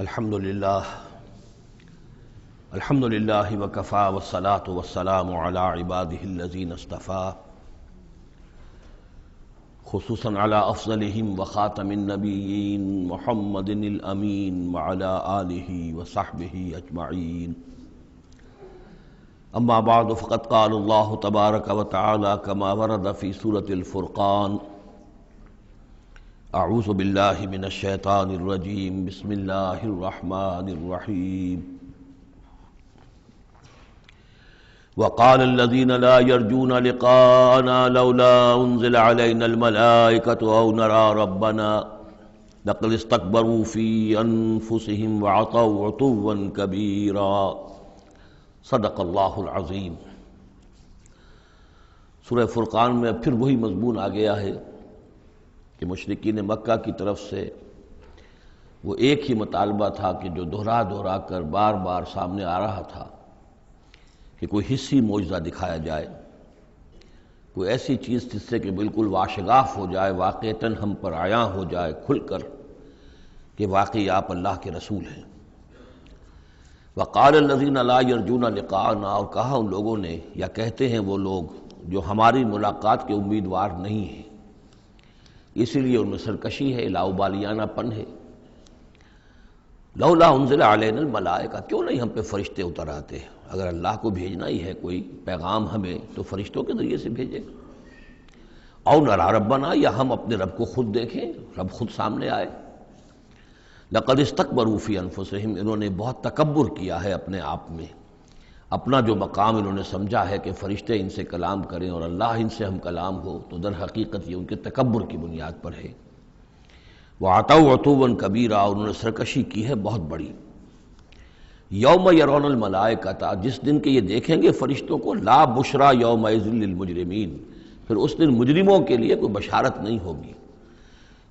الحمد للہ وکفا والصلاة والسلام علی عباده الذین اصطفى خصوصا علی افضلهم وخاتم النبیین محمد الامین وعلی آلہ وصحبہ اجمعین. اما بعد فقد قال اللہ تبارک وتعالی کما ورد فی سورة الفرقان: اعوذ باللہ من الشیطان الرجیم بسم اللہ الرحمن الرحیم. وقال الذین لا یرجون لقاءنا لولا انزل علینا الملائکۃ او نری ربنا لقد استکبروا فی انفسهم وعتوا عتوا کبیرا. صدق اللہ العظیم. سورہ فرقان میں پھر وہی مضمون آ گیا ہے کہ مشرکین مکہ کی طرف سے وہ ایک ہی مطالبہ تھا کہ جو دہرا دہرا کر بار بار سامنے آ رہا تھا کہ کوئی حصی معجزہ دکھایا جائے، کوئی ایسی چیز جس سے کہ بالکل واشگاف ہو جائے، واقعتاً ہم پر عیاں ہو جائے کھل کر کہ واقعی آپ اللہ کے رسول ہیں. وقال الذین لا یرجون لقاءنا، اور کہا ان لوگوں نے، یا کہتے ہیں وہ لوگ جو ہماری ملاقات کے امیدوار نہیں ہیں، اسی لیے ان میں سرکشی ہے، لاؤبالیانہ پن ہے. لولا انزل علینا الملائکہ، کیوں نہیں ہم پہ فرشتے اتر آتے؟ اگر اللہ کو بھیجنا ہی ہے کوئی پیغام ہمیں تو فرشتوں کے ذریعے سے بھیجے. او نری ربنا، یا ہم اپنے رب کو خود دیکھیں، رب خود سامنے آئے. لقد استکبروا فی انفسہم، انہوں نے بہت تکبر کیا ہے اپنے آپ میں، اپنا جو مقام انہوں نے سمجھا ہے کہ فرشتے ان سے کلام کریں اور اللہ ان سے ہم کلام ہو، تو در حقیقت یہ ان کے تکبر کی بنیاد پر ہے. وَعَتَوْا عُتُوًّا كَبِيرًا، انہوں نے سرکشی کی ہے بہت بڑی. یوم یرون الملائکۃ، جس دن کے یہ دیکھیں گے فرشتوں کو، لا بشرا یومئذ للمجرمین، پھر اس دن مجرموں کے لیے کوئی بشارت نہیں ہوگی.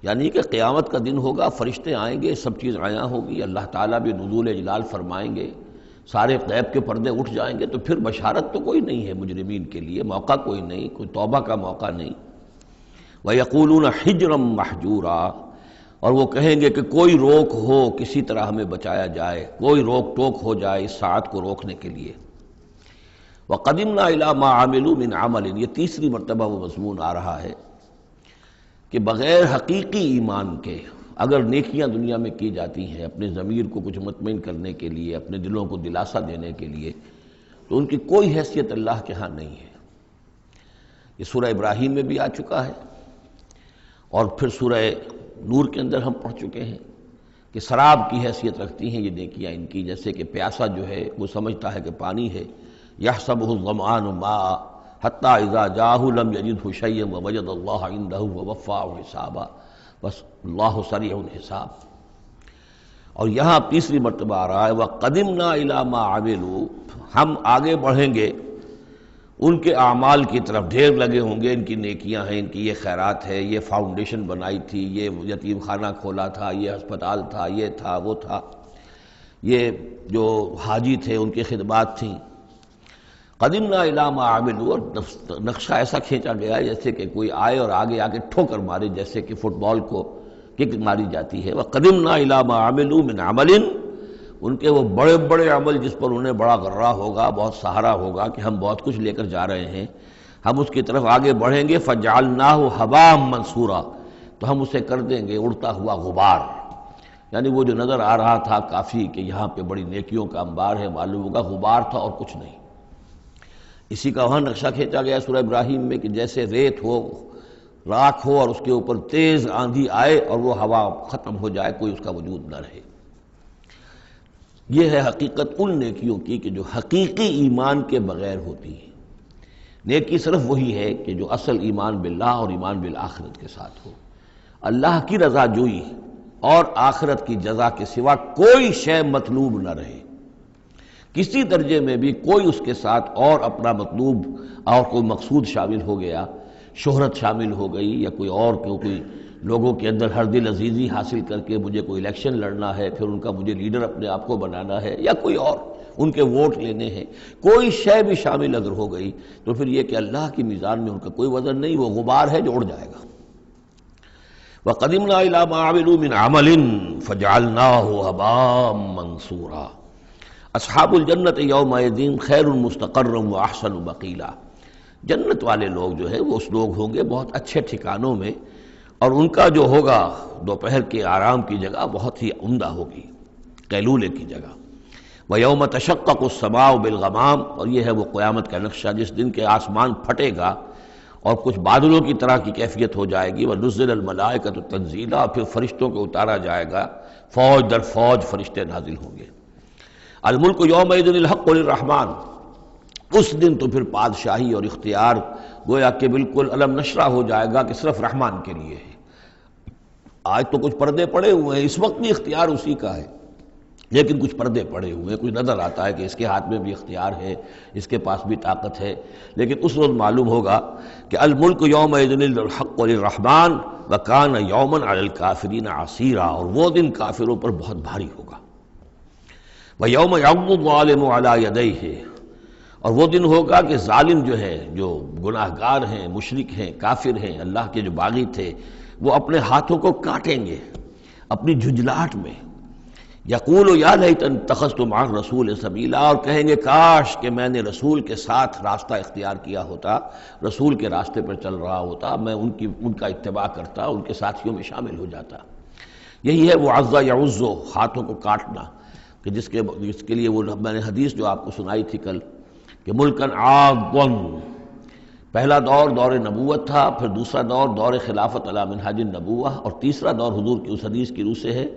یعنی کہ قیامت کا دن ہوگا، فرشتے آئیں گے، سب چیز عیاں ہوگی، اللہ تعالیٰ بھی نزول جلال فرمائیں گے، سارے غیب کے پردے اٹھ جائیں گے، تو پھر بشارت تو کوئی نہیں ہے مجرمین کے لیے، موقع کوئی نہیں، کوئی توبہ کا موقع نہیں. وَيَقُولُونَ حِجْرًا مَحْجُورًا، اور وہ کہیں گے کہ کوئی روک ہو، کسی طرح ہمیں بچایا جائے، کوئی روک ٹوک ہو جائے اس ساعت کو روکنے کے لیے. وَقَدِمْنَا إِلَىٰ مَا عَمِلُوا مِنْ عَمَلٍ، یہ تیسری مرتبہ وہ مضمون آ رہا ہے کہ بغیر حقیقی ایمان کے اگر نیکیاں دنیا میں کی جاتی ہیں اپنے ضمیر کو کچھ مطمئن کرنے کے لیے، اپنے دلوں کو دلاسا دینے کے لیے، تو ان کی کوئی حیثیت اللہ کے ہاں نہیں ہے. یہ سورہ ابراہیم میں بھی آ چکا ہے، اور پھر سورہ نور کے اندر ہم پڑھ چکے ہیں کہ سراب کی حیثیت رکھتی ہیں یہ نیکیاں ان کی. جیسے کہ پیاسا جو ہے وہ سمجھتا ہے کہ پانی ہے، یحسبہ الظمآن ماء حتی اذا جاءہ لم یجدہ شیئا ووجد اللہ عندہ ووفاہ حسابا، بس اللہ سریع الحساب. اور یہاں تیسری مرتبہ آ رہا ہے وَقَدِمْنَا إِلَىٰ مَا عَمِلُوا، ہم آگے بڑھیں گے ان کے اعمال کی طرف، ڈھیر لگے ہوں گے، ان کی نیکیاں ہیں، ان کی یہ خیرات ہے، یہ فاؤنڈیشن بنائی تھی، یہ یتیم خانہ کھولا تھا، یہ ہسپتال تھا، یہ تھا وہ تھا، یہ جو حاجی تھے ان کی خدمات تھیں. قدمنا الی ما عملوا، اور نقشہ ایسا کھینچا گیا ہے جیسے کہ کوئی آئے اور آگے آ کے ٹھوکر مارے، جیسے کہ فٹ بال کو کک ماری جاتی ہے. وقدمنا الی ما عملوا من عمل، ان کے وہ بڑے بڑے عمل جس پر انہیں بڑا غرہ ہوگا، بہت سہارا ہوگا کہ ہم بہت کچھ لے کر جا رہے ہیں، ہم اس کی طرف آگے بڑھیں گے. فجعلناہ ھباء منثورا، تو ہم اسے کر دیں گے اڑتا ہوا غبار. یعنی وہ جو نظر آ رہا تھا کافی کہ یہاں پہ بڑی نیکیوں کا انبار ہے، معلوم ہوگا غبار تھا اور کچھ نہیں. اسی کا وہاں نقشہ کھینچا گیا سورہ ابراہیم میں کہ جیسے ریت ہو، راکھ ہو، اور اس کے اوپر تیز آندھی آئے اور وہ ہوا ختم ہو جائے، کوئی اس کا وجود نہ رہے. یہ ہے حقیقت ان نیکیوں کی کہ جو حقیقی ایمان کے بغیر ہوتی ہے. نیکی صرف وہی ہے کہ جو اصل ایمان باللہ اور ایمان بالآخرت کے ساتھ ہو، اللہ کی رضا جوئی اور آخرت کی جزا کے سوا کوئی شے مطلوب نہ رہے. کسی درجے میں بھی کوئی اس کے ساتھ اور اپنا مطلوب اور کوئی مقصود شامل ہو گیا، شہرت شامل ہو گئی، یا کوئی اور کوئی لوگوں کے اندر ہر دل عزیزی حاصل کر کے مجھے کوئی الیکشن لڑنا ہے، پھر ان کا مجھے لیڈر اپنے آپ کو بنانا ہے، یا کوئی اور ان کے ووٹ لینے ہیں، کوئی شے بھی شامل اگر ہو گئی تو پھر یہ کہ اللہ کی میزان میں ان کا کوئی وزن نہیں، وہ غبار ہے جو اڑ جائے گا. وَقَدِمْنَا إِلَىٰ مَا عَمِلُوا مِنْ عَمَلٍ فَجَعَلْنَاهُ هَبَاءً مَّنثُورًا اصحاب الجنت یومئذ خیر مستقرا واحسن مقیلا، جنت والے لوگ جو ہے وہ اس لوگ ہوں گے بہت اچھے ٹھکانوں میں، اور ان کا جو ہوگا دوپہر کے آرام کی جگہ بہت ہی عمدہ ہوگی، قیلولے کی جگہ۔ وَيَوْمَ تَشَقَّقُ السَّمَاءُ بِالْغَمَامِ، اور یہ ہے وہ قیامت کا نقشہ جس دن کے آسمان پھٹے گا اور کچھ بادلوں کی طرح کی کیفیت ہو جائے گی۔ وَنُزِّلَ الْمَلَائِكَةُ تَنزِيلًا، پھر فرشتوں کو اتارا جائے گا، فوج در فوج فرشتے نازل ہوں گے۔ الملک یومئذ الحق للرحمن، اس دن تو پھر بادشاہی اور اختیار گویا کہ بالکل علم نشرہ ہو جائے گا کہ صرف رحمان کے لیے ہے۔ آج تو کچھ پردے پڑے ہوئے ہیں، اس وقت بھی اختیار اسی کا ہے، لیکن کچھ پردے پڑے ہوئے ہیں، کچھ نظر آتا ہے کہ اس کے ہاتھ میں بھی اختیار ہے، اس کے پاس بھی طاقت ہے، لیکن اس وقت معلوم ہوگا کہ الملک یومئذ الحق للرحمن وکان یوما علی الکافرین عسیرا، اور وہ دن کافروں پر بہت بھاری ہوگا۔ وَيَوْمَ يَعْضُ الظَّالِمُ عَلَىٰ يَدَيْهِ، اور وہ دن ہوگا کہ ظالم جو ہے، جو گناہ گار ہیں، مشرک ہیں، کافر ہیں، اللہ کے جو باغی تھے، وہ اپنے ہاتھوں کو کاٹیں گے اپنی جھنجھلاہٹ میں۔ یقول یا لیتنی اتخذت مع الرسول سبیلا، اور کہیں گے کاش کہ میں نے رسول کے ساتھ راستہ اختیار کیا ہوتا، رسول کے راستے پر چل رہا ہوتا، میں ان کا اتباع کرتا، ان کے ساتھیوں میں شامل ہو جاتا۔ یہی ہے وہ عض یعض، ہاتھوں کو کاٹنا، کہ جس کے لیے وہ میں نے حدیث جو آپ کو سنائی تھی کل کہ ملکن عاضن، پہلا دور دور نبوت تھا، پھر دوسرا دور دور خلافت علی منہاج النبوہ، اور تیسرا دور حضور کی اس حدیث کی روح سے ہے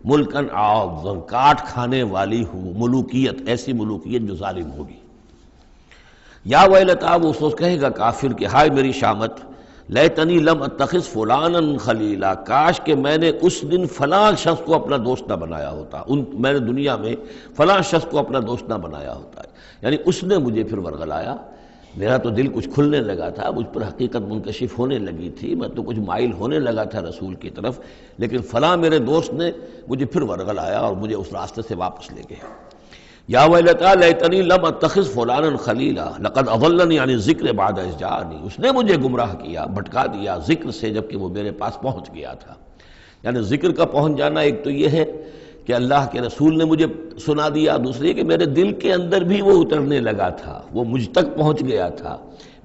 ملکن عاضن، کاٹ کھانے والی ملوکیت، ایسی ملوکیت جو ظالم ہوگی۔ یا ویلتا، وہ سوچ کہے گا کافر کہ ہائے میری شامت، لیتنی لم اتخذ فلانا خلیلا، کاش کہ میں نے اس دن فلاں شخص کو اپنا دوست نہ بنایا ہوتا، میں نے دنیا میں فلاں شخص کو اپنا دوست نہ بنایا ہوتا، یعنی اس نے مجھے پھر ورغلایا، میرا تو دل کچھ کھلنے لگا تھا، مجھ پر حقیقت منکشف ہونے لگی تھی، میں تو کچھ مائل ہونے لگا تھا رسول کی طرف، لیکن فلاں میرے دوست نے مجھے پھر ورغلایا اور مجھے اس راستے سے واپس لے گئے۔ یا ویلتا لیتنی لم اتخذ فلانا خلیلا لقد اضلنی عن الذکر بعد اذ جاءنی، اس نے مجھے گمراہ کیا، بھٹکا دیا ذکر سے جبکہ وہ میرے پاس پہنچ گیا تھا۔ یعنی ذکر کا پہنچ جانا ایک تو یہ ہے کہ اللہ کے رسول نے مجھے سنا دیا، دوسری کہ میرے دل کے اندر بھی وہ اترنے لگا تھا، وہ مجھ تک پہنچ گیا تھا،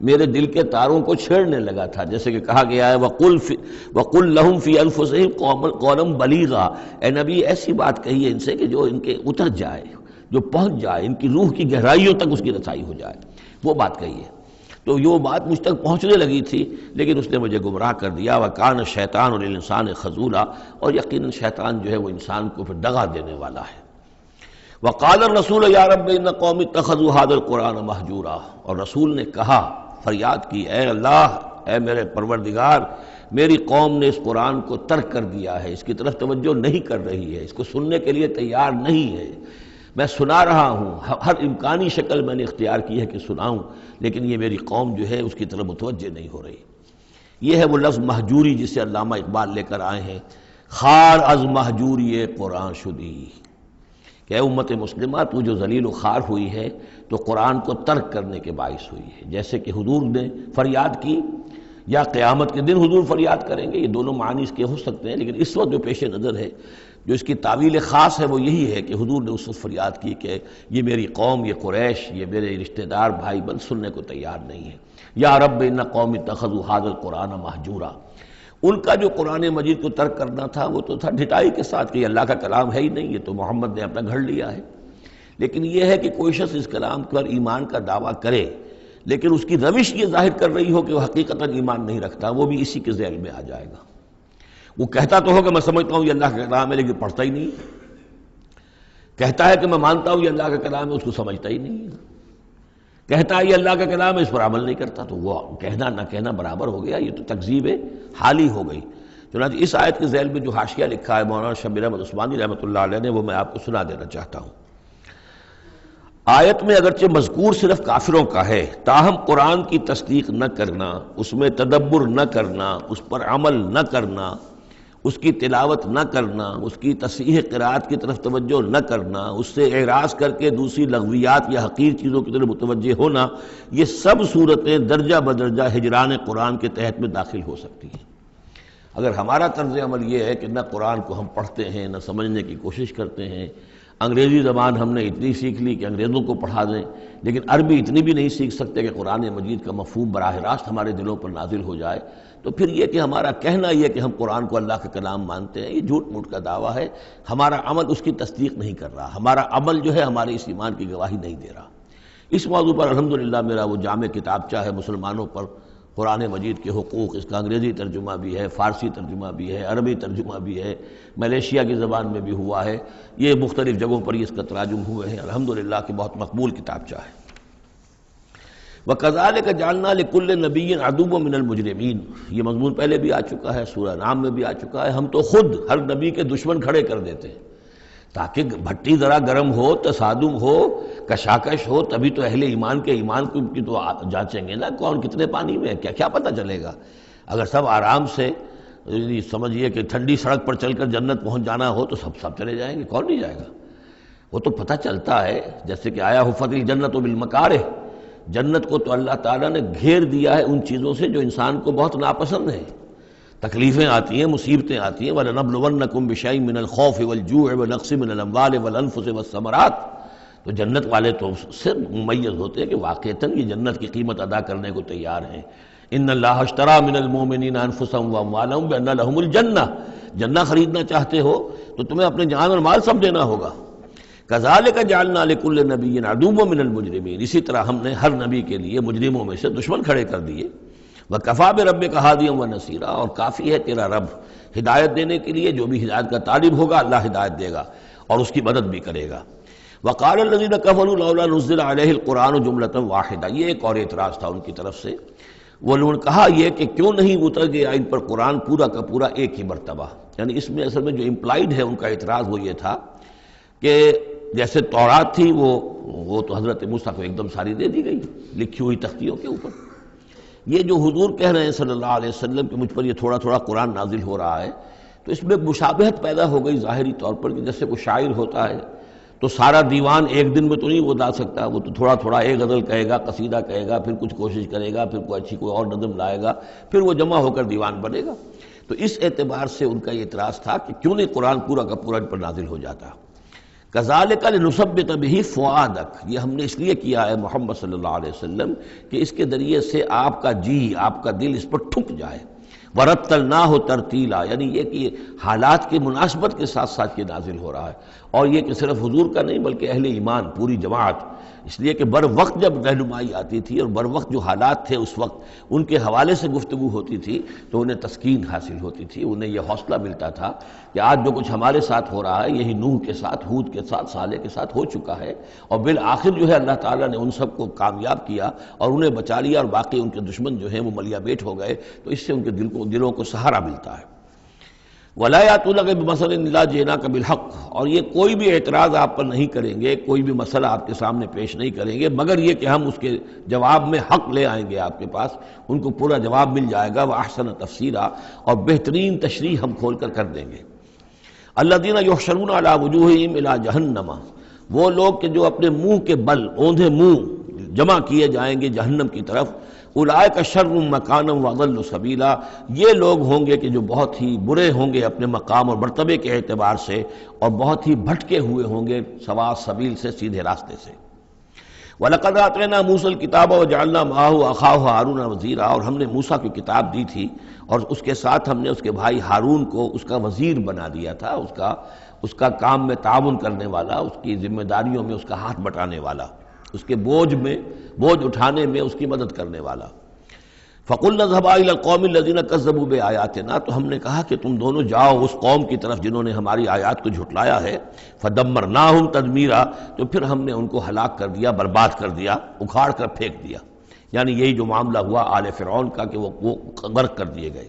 میرے دل کے تاروں کو چھیڑنے لگا تھا، جیسے کہ کہا گیا ہے وَقُلْ لَهُمْ فِي أَنفُسِهِمْ قَوْلًا بَلِيغًا، اے نبی ایسی بات کہیے ان سے کہ جو ان کے اتر جائے، جو پہنچ جائے، ان کی روح کی گہرائیوں تک اس کی رسائی ہو جائے، وہ بات کہیے۔ تو یہ بات مجھ تک پہنچنے لگی تھی، لیکن اس نے مجھے گمراہ کر دیا۔ وَكَانَ الشَّيْطَانُ لِلْإِنسَانِ خَذُولًا، اور یقیناً شیطان جو ہے وہ انسان کو پھر دغا دینے والا ہے۔ وَقَالَ الرَّسُولُ يَا رَبِّ إِنَّ قَوْمِي اتَّخَذُوا هَٰذَا الْقُرْآنَ مَهْجُورًا، اور رسول نے کہا، فریاد کی، اے اللہ، اے میرے پروردگار، میری قوم نے اس قرآن کو ترک کر دیا ہے، اس کی طرف توجہ نہیں کر رہی ہے، اس کو سننے کے لیے تیار نہیں ہے۔ میں سنا رہا ہوں، ہر امکانی شکل میں نے اختیار کی ہے کہ سناؤں، لیکن یہ میری قوم جو ہے اس کی طرف متوجہ نہیں ہو رہی۔ یہ ہے وہ لفظ مہجوری جسے علامہ اقبال لے کر آئے ہیں، خار از مہجوری قرآن شدی، کہ اے امت مسلمہ تو جو ذلیل و خوار ہوئی ہے تو قرآن کو ترک کرنے کے باعث ہوئی ہے۔ جیسے کہ حضور نے فریاد کی، یا قیامت کے دن حضور فریاد کریں گے، یہ دونوں معنی اس کے ہو سکتے ہیں، لیکن اس وقت جو پیش نظر ہے، جو اس کی تعویل خاص ہے، وہ یہی ہے کہ حضور نے اس وقت فریاد کی کہ یہ میری قوم، یہ قریش، یہ میرے رشتہ دار بھائی بند سننے کو تیار نہیں ہے۔ یا رب ان قوم اتخذوا هذا القرآن مہجورا، ان کا جو قرآن مجید کو ترک کرنا تھا وہ تو تھا ڈھٹائی کے ساتھ کہ یہ اللہ کا کلام ہے ہی نہیں، یہ تو محمد نے اپنا گھڑ لیا ہے۔ لیکن یہ ہے کہ کوئی شخص اس کلام پر ایمان کا دعویٰ کرے، لیکن اس کی روش یہ ظاہر کر رہی ہو کہ وہ حقیقتاً ایمان نہیں رکھتا، وہ بھی اسی کے ذیل میں آ جائے گا۔ وہ کہتا تو ہوگا میں سمجھتا ہوں یہ اللہ کا کلام ہے، لیکن پڑھتا ہی نہیں، کہتا ہے کہ میں مانتا ہوں یہ اللہ کا کلام ہے، اس کو سمجھتا ہی نہیں، کہتا ہے یہ اللہ کا کلام ہے، اس پر عمل نہیں کرتا، تو وہ کہنا نہ کہنا برابر ہو گیا، یہ تو تکذیب حالی ہو گئی۔ چنانچہ اس آیت کے ذیل میں جو حاشیہ لکھا ہے مولانا شبیر احمد عثمانی رحمۃ اللہ علیہ نے، وہ میں آپ کو سنا دینا چاہتا ہوں۔ آیت میں اگرچہ مذکور صرف کافروں کا ہے، تاہم قرآن کی تصدیق نہ کرنا، اس میں تدبر نہ کرنا، اس پر عمل نہ کرنا، اس کی تلاوت نہ کرنا، اس کی تصحیح قرات کی طرف توجہ نہ کرنا، اس سے اعراض کر کے دوسری لغویات یا حقیر چیزوں کی طرف متوجہ ہونا، یہ سب صورتیں درجہ بدرجہ ہجران قرآن کے تحت میں داخل ہو سکتی ہیں۔ اگر ہمارا طرز عمل یہ ہے کہ نہ قرآن کو ہم پڑھتے ہیں نہ سمجھنے کی کوشش کرتے ہیں، انگریزی زبان ہم نے اتنی سیکھ لی کہ انگریزوں کو پڑھا دیں، لیکن عربی اتنی بھی نہیں سیکھ سکتے کہ قرآن مجید کا مفہوم براہ راست ہمارے دلوں پر نازل ہو جائے، تو پھر یہ کہ ہمارا کہنا یہ کہ ہم قرآن کو اللہ کا کلام مانتے ہیں، یہ جھوٹ موٹ کا دعویٰ ہے، ہمارا عمل اس کی تصدیق نہیں کر رہا، ہمارا عمل جو ہے ہمارے اس ایمان کی گواہی نہیں دے رہا۔ اس موضوع پر الحمدللہ میرا وہ جامع کتابچہ ہے مسلمانوں پر قرآن مجید کے حقوق، اس کا انگریزی ترجمہ بھی ہے، فارسی ترجمہ بھی ہے، عربی ترجمہ بھی ہے، ملیشیا کی زبان میں بھی ہوا ہے، یہ مختلف جگہوں پر اس کا تراجم ہوئے ہیں، الحمدللہ کہ بہت مقبول کتابچہ ہے۔ وَكَذَلِكَ جَعَلْنَا لِكُلِّ نَبِيٍّ عَدُوًّا مِّنَ الْمُجْرِمِينَ، یہ مضمون پہلے بھی آ چکا ہے، سورہ نام میں بھی آ چکا ہے، ہم تو خود ہر نبی کے دشمن کھڑے کر دیتے ہیں تاکہ بھٹی ذرا گرم ہو، تصادم ہو، کشاکش ہو، تبھی تو اہل ایمان کے ایمان کی تو جانچیں گے نا کون کتنے پانی میں ہے، کیا پتہ چلے گا۔ اگر سب آرام سے سمجھیے کہ ٹھنڈی سڑک پر چل کر جنت پہنچ جانا ہو تو سب چلے جائیں گے، کون نہیں جائے گا؟ وہ تو پتہ چلتا ہے، جیسے کہ آیا حفت الجنت بالمکارہ، جنت کو تو اللہ تعالیٰ نے گھیر دیا ہے ان چیزوں سے جو انسان کو بہت ناپسند ہیں، تکلیفیں آتی ہیں، مصیبتیں آتی ہیں، وَلَنَبْلُوَنَّكُمْ بِشَيْءٍ مِّنَ الْخَوْفِ وَالْجُوعِ وَنَقْصٍ مِّنَ الْأَمْوَالِ وَالْأَنفُسِ وَالثَّمَرَاتِ، تو جنت والے تو سے ممیز ہوتے ہیں کہ واقعتاً یہ جنت کی قیمت ادا کرنے کو تیار ہیں۔ ان اللہ اشترى من المؤمنین انفسهم واموالهم بان لهم الجنہ، جنہ خریدنا چاہتے ہو تو تمہیں اپنے جان اور مال سب دینا ہوگا۔ کذالک جعلنا لکل نبی عدوا من المجرمین، اسی طرح ہم نے ہر نبی کے لیے مجرموں میں سے دشمن کھڑے کر دیے۔ وکفیٰ بربک ہادیا ونصیرا، اور کافی ہے تیرا رب ہدایت دینے کے لیے، جو بھی ہدایت کا طالب ہوگا اللہ ہدایت دے گا اور اس کی مدد بھی کرے گا۔ وقال الذین کفروا لولا نزل علیہ القرآن جملۃ واحدہ، یہ ایک اور اعتراض تھا ان کی طرف سے، وہ لوگوں نے کہا یہ کہ کیوں نہیں اتر گیا ان پر قرآن پورا کا پورا ایک ہی مرتبہ، یعنی اس میں اصل میں جو امپلائڈ ہے ان کا اعتراض وہ یہ تھا کہ جیسے تورات تھی وہ تو حضرت موسیٰ کو ایک دم ساری دے دی گئی لکھی ہوئی تختیوں کے اوپر، یہ جو حضور کہہ رہے ہیں صلی اللہ علیہ وسلم کہ مجھ پر یہ تھوڑا تھوڑا قرآن نازل ہو رہا ہے، تو اس میں مشابہت پیدا ہو گئی ظاہری طور پر کہ جیسے کوئی شاعر ہوتا ہے تو سارا دیوان ایک دن میں تو نہیں وہ ڈال سکتا، وہ تو تھوڑا تھوڑا ایک غزل کہے گا، قصیدہ کہے گا، پھر کچھ کوشش کرے گا، پھر کوئی اچھی کوئی اور نظم لائے گا، پھر وہ جمع ہو کر دیوان بنے گا۔ تو اس اعتبار سے ان کا یہ اعتراض تھا کہ کیوں نہیں قرآن پورا کا پورا ان پر نازل ہو جاتا۔ کذالک لنثبت بہ فؤادک، یہ ہم نے اس لیے کیا ہے محمد صلی اللہ علیہ وسلم کہ اس کے ذریعے سے آپ کا جی، آپ کا دل اس پر ٹھک جائے۔ ورتلناہ ترتیلا، یعنی یہ کہ حالات کی مناسبت کے ساتھ ساتھ یہ نازل ہو رہا ہے، اور یہ کہ صرف حضور کا نہیں بلکہ اہل ایمان پوری جماعت، اس لیے کہ بر وقت جب رہنمائی آتی تھی اور بر وقت جو حالات تھے اس وقت ان کے حوالے سے گفتگو ہوتی تھی تو انہیں تسکین حاصل ہوتی تھی، انہیں یہ حوصلہ ملتا تھا کہ آج جو کچھ ہمارے ساتھ ہو رہا ہے یہی نوح کے ساتھ، ہود کے ساتھ، صالح کے ساتھ ہو چکا ہے، اور بالآخر جو ہے اللہ تعالیٰ نے ان سب کو کامیاب کیا اور انہیں بچا لیا، اور باقی ان کے دشمن جو ہیں وہ ملیا بیٹ ہو گئے، تو اس سے ان کے دلوں کو سہارا ملتا ہے۔ وَلَا يَأْتُونَكَ بِمَثَلٍ إِلَّا جِئْنَاكَ بِالْحَقِّ، اور یہ کوئی بھی اعتراض آپ پر نہیں کریں گے، کوئی بھی مسئلہ آپ کے سامنے پیش نہیں کریں گے مگر یہ کہ ہم اس کے جواب میں حق لے آئیں گے آپ کے پاس، ان کو پورا جواب مل جائے گا، وَأَحْسَنَ تَفْسِيرًا، اور بہترین تشریح ہم کھول کر دیں گے۔ الَّذِينَ يُحْشَرُونَ عَلَىٰ وُجُوهِهِمْ إِلَىٰ جَهَنَّمَ، وہ لوگ کہ جو اپنے منہ کے بل اوندھے منہ جمع کیے جائیں گے جہنم کی طرف، اولئک شر مکانا واضل سبیلا، یہ لوگ ہوں گے کہ جو بہت ہی برے ہوں گے اپنے مقام اور مرتبے کے اعتبار سے، اور بہت ہی بھٹکے ہوئے ہوں گے سوا سبیل سے، سیدھے راستے سے۔ وَلَقَدْ آتَيْنَا مُوسَى الْكِتَابَ وَجَعَلْنَا مَعَهُ أَخَاهُ هَارُونَ وَزِيرًا، اور ہم نے موسیٰ کی کتاب دی تھی اور اس کے ساتھ ہم نے اس کے بھائی ہارون کو اس کا وزیر بنا دیا تھا، اس کا کام میں تعاون کرنے والا، اس کی ذمہ داریوں میں اس کا ہاتھ بٹانے والا، اس کے بوجھ اٹھانے میں اس کی مدد کرنے والا۔ فَقُلْنَا اذْهَبَا إِلَى الْقَوْمِ الَّذِينَ كَذَّبُوا بِآيَاتِنَا، تو ہم نے کہا کہ تم دونوں جاؤ اس قوم کی طرف جنہوں نے ہماری آیات کو جھٹلایا ہے، فَدَمَّرْنَاهُمْ تَدْمِيرًا، تو پھر ہم نے ان کو ہلاک کر دیا، برباد کر دیا، اکھاڑ کر پھینک دیا، یعنی یہی جو معاملہ ہوا آل فرعون کا کہ وہ غرق کر دیے گئے۔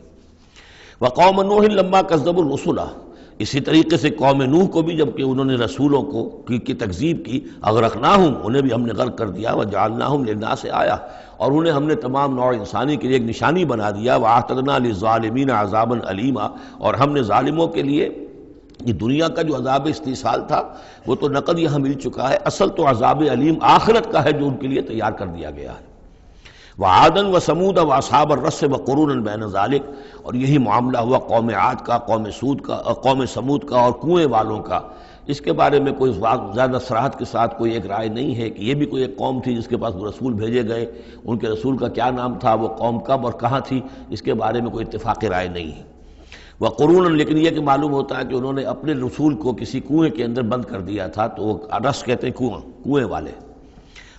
وَقَوْمَ نُوحٍ لَمَّا كَذَّبُوا الرُّسُلَ، اسی طریقے سے قوم نوح کو بھی جب کہ انہوں نے رسولوں کی تکذیب کی، اغرقناہم، انہیں بھی ہم نے غرق کر دیا، وجعلناہم للناس آیہ، اور انہیں ہم نے تمام نوع انسانی کے لیے ایک نشانی بنا دیا، واعتدنا للظالمین عذابا علیما، اور ہم نے ظالموں کے لیے یہ دنیا کا جو عذاب استیصال تھا وہ تو نقد یہاں مل چکا ہے، اصل تو عذاب علیم آخرت کا ہے جو ان کے لیے تیار کر دیا گیا ہے۔ وعادا وثمود واصحاب الرس وقرونا بین ذلک، اور یہی معاملہ ہوا قوم عاد کا، قوم سمود کا اور کنویں والوں کا۔ اس کے بارے میں کوئی زیادہ صراحت کے ساتھ کوئی ایک رائے نہیں ہے کہ یہ بھی کوئی ایک قوم تھی جس کے پاس وہ رسول بھیجے گئے، ان کے رسول کا کیا نام تھا، وہ قوم کب اور کہاں تھی، اس کے بارے میں کوئی اتفاقی رائے نہیں ہے۔ وقرون، لیکن یہ کہ معلوم ہوتا ہے کہ انہوں نے اپنے رسول کو کسی کنویں کے اندر بند کر دیا تھا، تو وہ رس کہتے ہیں کنویں والے۔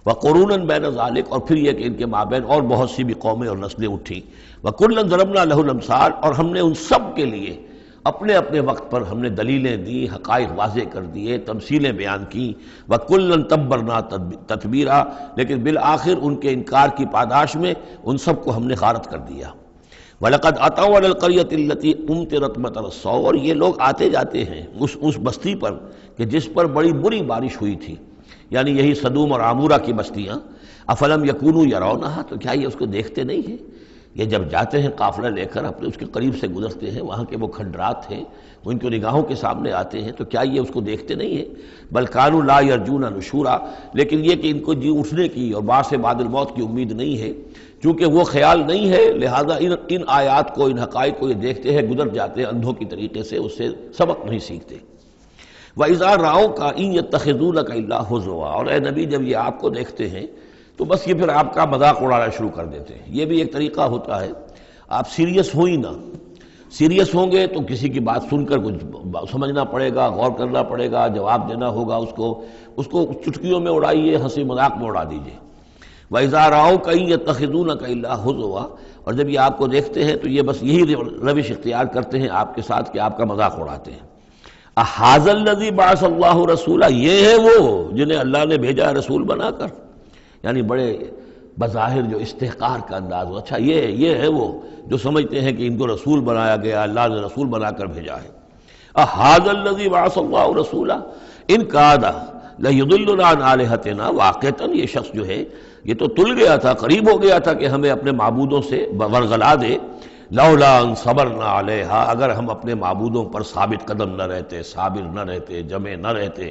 وقرون بین ذالک، اور پھر یہ کہ ان کے مابین اور بہت سی بھی قومیں اور نسلیں اٹھیں۔ وکلا ضربنا لہ الامثال، اور ہم نے ان سب کے لیے اپنے اپنے وقت پر ہم نے دلیلیں دی، حقائق واضح کر دیے، تمثیلیں بیان کی۔ وکلا تبرنا تتبیرا، لیکن بالآخر ان کے انکار کی پاداش میں ان سب کو ہم نے غارت کر دیا۔ وَلَقَدْ أَتَوْا عَلَى الْقَرْيَةِ الَّتِي أُمْطِرَتْ مَطَرَ السَّوْءِ، اور یہ لوگ آتے جاتے ہیں اس بستی پر کہ جس پر بڑی بری بارش ہوئی تھی، یعنی یہی سدوم اور عامورہ کی بستیاں۔ افلم یکونوا یرونہا، تو کیا یہ اس کو دیکھتے نہیں ہیں؟ یہ جب جاتے ہیں قافلہ لے کر اپنے اس کے قریب سے گزرتے ہیں، وہاں کے وہ کھنڈرات ہیں وہ ان کی نگاہوں کے سامنے آتے ہیں، تو کیا یہ اس کو دیکھتے نہیں ہیں؟ بل کانوا لا یرجون نشورا، لیکن یہ کہ ان کو جی اٹھنے کی اور بعد سے بعد الموت کی امید نہیں ہے، چونکہ وہ خیال نہیں ہے، لہذا ان آیات کو، ان حقائق کو یہ دیکھتے ہیں، گزر جاتے ہیں اندھوں کی طریقے سے، اس سے سبق نہیں سیکھتے۔ وَإِذَا رَأَوْكَ إِن يَتَّخِذُونَكَ إِلَّا هُزُوًا، اور اے نبی جب یہ آپ کو دیکھتے ہیں تو بس یہ پھر آپ کا مذاق اڑانا شروع کر دیتے ہیں۔ یہ بھی ایک طریقہ ہوتا ہے، آپ سیریس ہو ہی نہ، سیریس ہوں گے تو کسی کی بات سن کر کچھ سمجھنا پڑے گا، غور کرنا پڑے گا، جواب دینا ہوگا اس کو چٹکیوں میں اڑائیے، ہنسی مذاق میں اڑا دیجیے۔ وَإِذَا رَأَوْكَ إِن يَتَّخِذُونَكَ إِلَّا هُزُوًا، اور جب یہ آپ کو دیکھتے ہیں تو یہ بس یہی روش اختیار کرتے ہیں آپ کے ساتھ کہ آپ کا مذاق اڑاتے ہیں۔ اَهَٰذَا الَّذِي بَعَثَ اللَّهُ رَسُولًا، یہ ہے وہ جنہیں اللہ نے بھیجا رسول بنا کر، یعنی بڑے بظاہر جو استحقار کا انداز ہو، اچھا یہ ہے وہ جو سمجھتے ہیں کہ ان کو رسول بنایا گیا، اللہ نے رسول بنا کر بھیجا ہے۔ اَهَٰذَا الَّذِي بَعَثَ اللَّهُ رَسُولًا إِن كَادَ لَيُضِلُّنَا عَنْ آلِهَتِنَا، واقعتاً یہ شخص جو ہے یہ تو تل گیا تھا، قریب ہو گیا تھا کہ ہمیں اپنے معبودوں سے ورغلا دے۔ لولا ان صبرنا علیہا، اگر ہم اپنے معبودوں پر ثابت قدم نہ رہتے، صابر نہ رہتے، جمع نہ رہتے،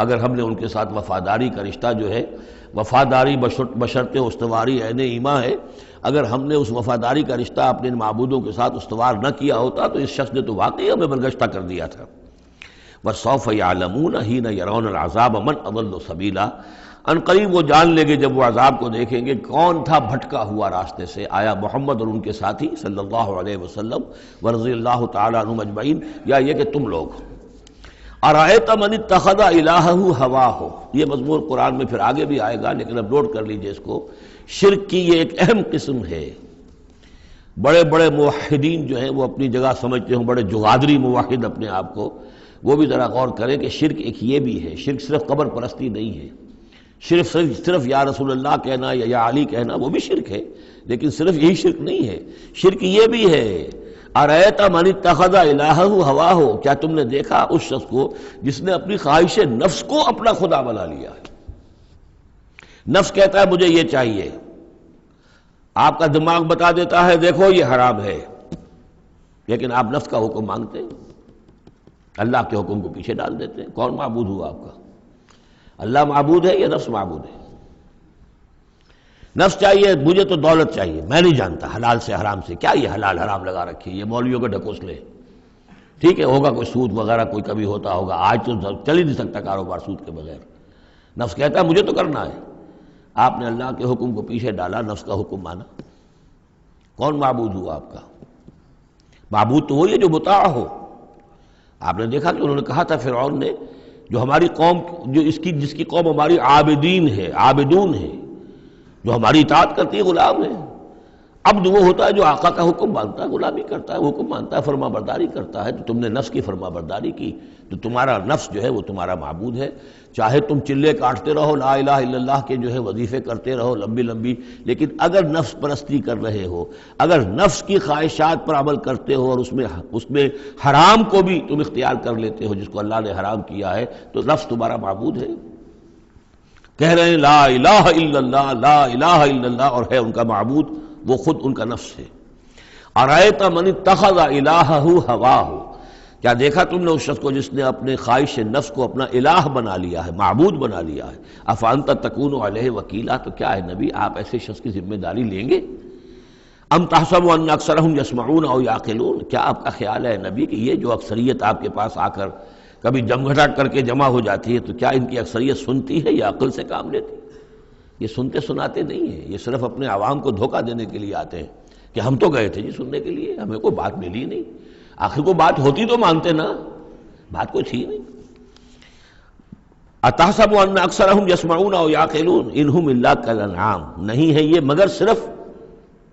اگر ہم نے ان کے ساتھ وفاداری کا رشتہ جو ہے، وفاداری بشرط استواری عین ایمان ہے، اگر ہم نے اس وفاداری کا رشتہ اپنے معبودوں کے ساتھ استوار نہ کیا ہوتا تو اس شخص نے تو واقعی ہمیں برگشتہ کر دیا تھا۔ وَسَوْفَ يَعْلَمُونَ حِينَ يَرَوْنَ الْعَذَابَ مَنْ أَضَلُّ سَبِيلًا، ان قریب وہ جان لیں گے جب وہ عذاب کو دیکھیں گے کون تھا بھٹکا ہوا راستے سے۔ آیا محمد اور ان کے ساتھی صلی اللہ علیہ وسلم ورضی اللہ تعالیٰ عنہم اجمعین، یا یہ کہ تم لوگ۔ ارأیت من اتخذ الہہ ہواہ، یہ مضمون قرآن میں پھر آگے بھی آئے گا، لیکن اب نوٹ کر لیجئے اس کو، شرک کی یہ ایک اہم قسم ہے۔ بڑے بڑے موحدین جو ہیں وہ اپنی جگہ سمجھتے ہیں، بڑے جغادری موحد اپنے آپ کو، وہ بھی ذرا غور کریں کہ شرک ایک یہ بھی ہے، شرک صرف قبر پرستی نہیں ہے، صرف یا رسول اللہ کہنا یا علی کہنا وہ بھی شرک ہے، لیکن صرف یہی شرک نہیں ہے، شرک یہ بھی ہے۔ ارأیت من اتخذ الہہ ہواہ، کیا تم نے دیکھا اس شخص کو جس نے اپنی خواہش نفس کو اپنا خدا بنا لیا ہے؟ نفس کہتا ہے مجھے یہ چاہیے، آپ کا دماغ بتا دیتا ہے دیکھو یہ حرام ہے، لیکن آپ نفس کا حکم مانگتے ہیں، اللہ کے حکم کو پیچھے ڈال دیتے ہیں۔ کون معبود ہوا آپ کا؟ اللہ معبود ہے یا نفس معبود ہے؟ نفس چاہیے مجھے تو دولت چاہیے، میں نہیں جانتا حلال سے حرام سے، کیا یہ حلال حرام لگا رکھی ہے، یہ مولویوں کے ڈھکوسلے، ٹھیک ہے ہوگا کوئی سود وغیرہ کوئی کبھی ہوتا ہوگا، آج تو چل ہی نہیں سکتا کاروبار سود کے بغیر۔ نفس کہتا ہے مجھے تو کرنا ہے، آپ نے اللہ کے حکم کو پیچھے ڈالا، نفس کا حکم مانا۔ کون معبود ہوا آپ کا؟ معبود تو وہی ہے جو مطاع ہو۔ آپ نے دیکھا کہ انہوں نے کہا تھا فرعون نے، جو ہماری قوم، جس کی قوم ہماری عابدین ہے، عابدون ہے، جو ہماری اطاعت کرتی ہے، غلام ہے۔ عبد وہ ہوتا ہے جو آقا کا حکم مانتا ہے، غلامی کرتا ہے، حکم مانتا ہے، فرما برداری کرتا ہے۔ تو تم نے نفس کی فرما برداری کی تو تمہارا نفس جو ہے وہ تمہارا معبود ہے۔ چاہے تم چلے کاٹتے رہو، لا الہ الا اللہ کے جو ہے وظیفے کرتے رہو لمبی لمبی، لیکن اگر نفس پرستی کر رہے ہو، اگر نفس کی خواہشات پر عمل کرتے ہو اور اس میں حرام کو بھی تم اختیار کر لیتے ہو جس کو اللہ نے حرام کیا ہے، تو نفس تمہارا معبود ہے۔ کہہ رہے ہیں لا الہ الا اللہ، لا الہ الا اللہ، اور ہے ان کا معبود وہ خود ان کا نفس ہے۔ ارأیت من اتخذ الہہ ہواہ، کیا دیکھا تم نے اس شخص کو جس نے اپنے خواہش نفس کو اپنا الہ بنا لیا ہے، معبود بنا لیا ہے؟ افانت تکون علیہ وکیلا، تو کیا ہے نبی آپ ایسے شخص کی ذمہ داری لیں گے؟ ام تحسب ان اکثرهم یسمعون او یعقلون، کیا آپ کا خیال ہے نبی کہ یہ جو اکثریت آپ کے پاس آ کر کبھی جمگھٹا کر کے جمع ہو جاتی ہے، تو کیا ان کی اکثریت سنتی ہے یا عقل سے کام لیتی ہے؟ یہ سنتے سناتے نہیں ہیں، یہ صرف اپنے عوام کو دھوکہ دینے کے لیے آتے ہیں کہ ہم تو گئے تھے جی سننے کے لیے، ہمیں کوئی بات ملی نہیں۔ آخر کو بات ہوتی تو مانتے نا، بات کوئی تھی نہیں۔ اتحسب ان اکثرهم یسمعون او یعقلون انہم الا کالانعام، نہیں ہے یہ مگر صرف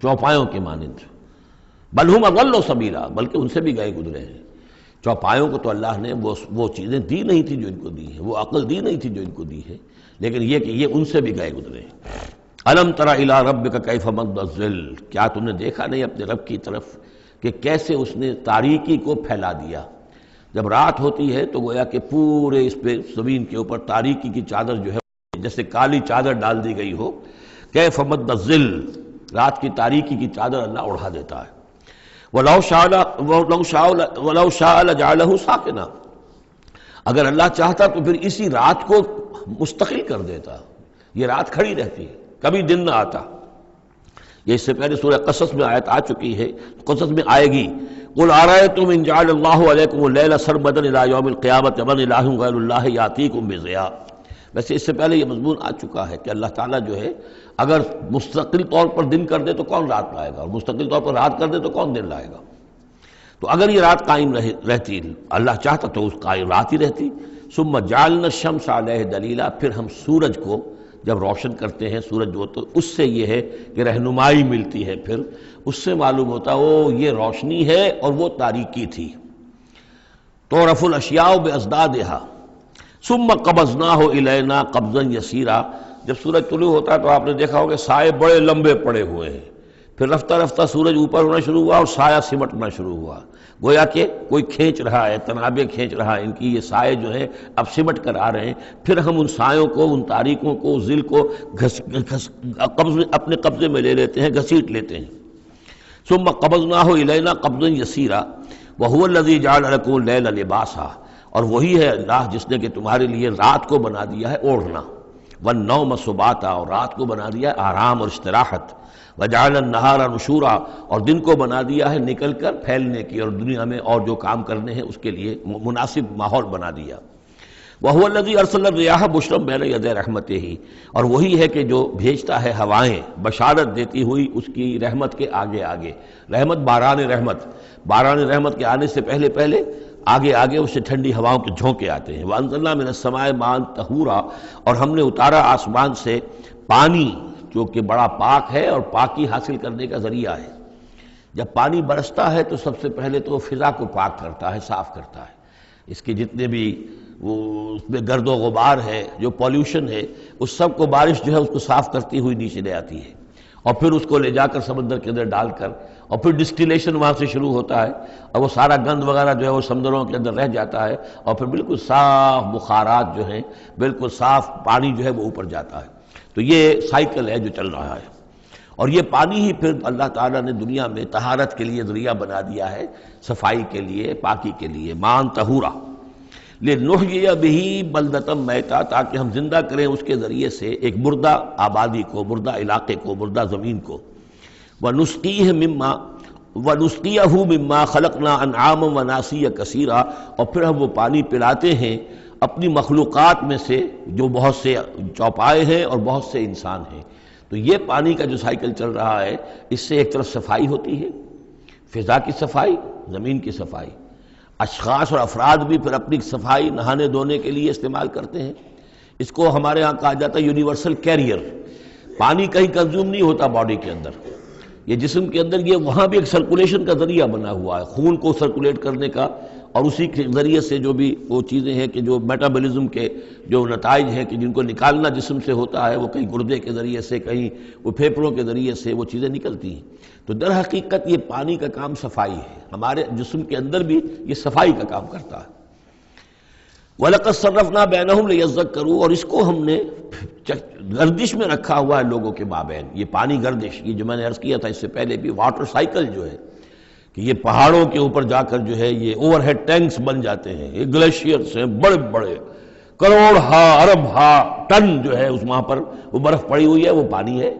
چوپایوں کے مانند، بل ہم اضل سبیلا، بلکہ ان سے بھی گئے گزرے ہیں۔ چوپایوں کو تو اللہ نے وہ چیزیں دی نہیں تھی جو ان کو دی ہیں، وہ عقل دی نہیں تھی جو ان کو دی ہے، لیکن یہ کہ یہ ان سے بھی گئے گزرے ہیں۔ الم تر الی ربک کیف مد الظل، کیا تم نے دیکھا نہیں اپنے رب کی طرف کہ کیسے اس نے تاریکی کو پھیلا دیا؟ جب رات ہوتی ہے تو گویا کہ پورے اس پہ زمین کے اوپر تاریکی کی چادر جو ہے جیسے کالی چادر ڈال دی گئی ہو، کیف مد الظل، رات کی تاریکی کی چادر اللہ اڑا دیتا ہے۔ وَلَوْ شَاءَ لَجَعَلَهُ سَاكِنًا، اگر اللہ چاہتا تو پھر اسی رات کو مستقل کر دیتا، یہ رات کھڑی رہتی ہے، کبھی دن نہ آتا۔ یہ اس سے پہلے سورہ قصص میں آیت آ چکی ہے، قصص میں آئے گی، قُلْ أَرَأَيْتُمْ إِنْ جَعَلَ اللَّهُ عَلَيْكُمُ اللَّيْلَ سَرْمَدًا إِلَىٰ يَوْمِ الْقِيَامَةِ مَنْ إِلَٰهٌ غَيْرُ اللَّهِ يَأْتِيكُمْ بِضِيَاءٍ۔ ویسے اس سے پہلے یہ مضمون آ چکا ہے کہ اللہ تعالیٰ جو ہے اگر مستقل طور پر دن کر دے تو کون رات لائے گا، اور مستقل طور پر رات کر دے تو کون دن لائے گا؟ تو اگر یہ رات قائم رہتی، اللہ چاہتا تو اس قائم رات ہی رہتی۔ ثم جعلنا الشمس علیہ دلیلا، پھر ہم سورج کو جب روشن کرتے ہیں، سورج جو تو اس سے یہ ہے کہ رہنمائی ملتی ہے، پھر اس سے معلوم ہوتا وہ یہ روشنی ہے اور وہ تاریکی تھی۔ تعرف الاشیاء بازدادها ثم قبضناہ الینا قبضا یسیرا، جب سورج طلوع ہوتا ہے تو آپ نے دیکھا ہوگا سائے بڑے لمبے پڑے ہوئے ہیں، پھر رفتہ رفتہ سورج اوپر ہونا شروع ہوا اور سایہ سمٹنا شروع ہوا، گویا کہ کوئی کھینچ رہا ہے، تنابیں کھینچ رہا ہے، ان کی یہ سائے جو ہے اب سمٹ کر آ رہے ہیں۔ پھر ہم ان سایوں کو، ان تاریکوں کو، ذل کو اپنے قبضے میں لے لیتے ہیں، گھسیٹ لیتے ہیں۔ ثم قبضناہ الینا قبضا یسیرا وہو الذی جعل لکم اللیل لباسا، اور وہی ہے اللہ جس نے کہ تمہارے لیے رات کو بنا دیا ہے اوڑھنا، والنوم سباتا، اور رات کو بنا دیا ہے آرام اور استراحت، وجعل النہار نشورا، اور دن کو بنا دیا ہے نکل کر پھیلنے کی اور دنیا میں اور جو کام کرنے ہیں اس کے لیے مناسب ماحول بنا دیا۔ وَهُوَ الَّذِي أَرْسَلَ الرِّيَاحَ بُشْرًا بَيْنَ يَدَيْ رَحْمَتِهِ، اور وہی ہے کہ جو بھیجتا ہے ہوائیں بشارت دیتی ہوئی اس کی رحمت کے آگے آگے۔ رحمت باران رحمت کے آنے سے پہلے پہلے آگے آگے اس سے ٹھنڈی ہواؤں کے جھونکے آتے ہیں۔ وَأَنزَلْنَا مِنَ السَّمَاءِ مَاءً طَهُورًا، اور ہم نے اتارا آسمان سے پانی جو کہ بڑا پاک ہے اور پاکی حاصل کرنے کا ذریعہ ہے۔ جب پانی برستا ہے تو سب سے پہلے تو فضا کو پاک کرتا ہے، صاف کرتا ہے، اس کے جتنے بھی اس میں گرد و غبار ہے، جو پولیوشن ہے، اس سب کو بارش جو ہے اس کو صاف کرتی ہوئی نیچے لے آتی ہے، اور پھر اس کو لے جا کر سمندر کے اندر ڈال کر، اور پھر ڈسٹیلیشن وہاں سے شروع ہوتا ہے، اور وہ سارا گند وغیرہ جو ہے وہ سمندروں کے اندر رہ جاتا ہے، اور پھر بالکل صاف بخارات جو ہیں، بالکل صاف پانی جو ہے وہ اوپر جاتا ہے۔ تو یہ سائیکل ہے جو چل رہا ہے، اور یہ پانی ہی پھر اللہ تعالیٰ نے دنیا میں طہارت کے لیے ذریعہ بنا دیا ہے، صفائی کے لیے، پاکی کے لیے، ماء طہورا لنحیی بہ بلدۃ میتا، تاکہ ہم زندہ کریں اس کے ذریعے سے ایک مردہ آبادی کو، مردہ علاقے کو، مردہ زمین کو۔ ونسقیہ مما خلقنا انعاما وناسیا کثیرا، اور پھر ہم وہ پانی پلاتے ہیں اپنی مخلوقات میں سے جو بہت سے چوپائے ہیں اور بہت سے انسان ہیں۔ تو یہ پانی کا جو سائیکل چل رہا ہے، اس سے ایک طرف صفائی ہوتی ہے، فضا کی صفائی، زمین کی صفائی، اشخاص اور افراد بھی پھر اپنی صفائی نہانے دھونے کے لیے استعمال کرتے ہیں۔ اس کو ہمارے ہاں کہا جاتا ہے یونیورسل کیریئر۔ پانی کہیں کنزیوم نہیں ہوتا باڈی کے اندر، یہ جسم کے اندر یہ وہاں بھی ایک سرکولیشن کا ذریعہ بنا ہوا ہے، خون کو سرکولیٹ کرنے کا، اور اسی کے ذریعے سے جو بھی وہ چیزیں ہیں کہ جو میٹابولزم کے جو نتائج ہیں کہ جن کو نکالنا جسم سے ہوتا ہے، وہ کہیں گردے کے ذریعے سے، کہیں وہ پھیپھڑوں کے ذریعے سے وہ چیزیں نکلتی ہیں۔ تو در حقیقت یہ پانی کا کام صفائی ہے، ہمارے جسم کے اندر بھی یہ صفائی کا کام کرتا ہے۔ وَلَقَدْ صَرَّفْنَا بَيْنَهُمْ لِيَذَّكَّرُوا، اور اس کو ہم نے گردش میں رکھا ہوا ہے لوگوں کے مابین، یہ پانی گردش، یہ جو میں نے عرض کیا تھا اس سے پہلے بھی، واٹر سائیکل جو ہے کہ یہ پہاڑوں کے اوپر جا کر جو ہے یہ اوور ہیڈ ٹینکس بن جاتے ہیں، یہ گلیشیئرس ہیں بڑے بڑے، کروڑ ارب ٹن جو ہے اس وہاں پر وہ برف پڑی ہوئی ہے، وہ پانی ہے۔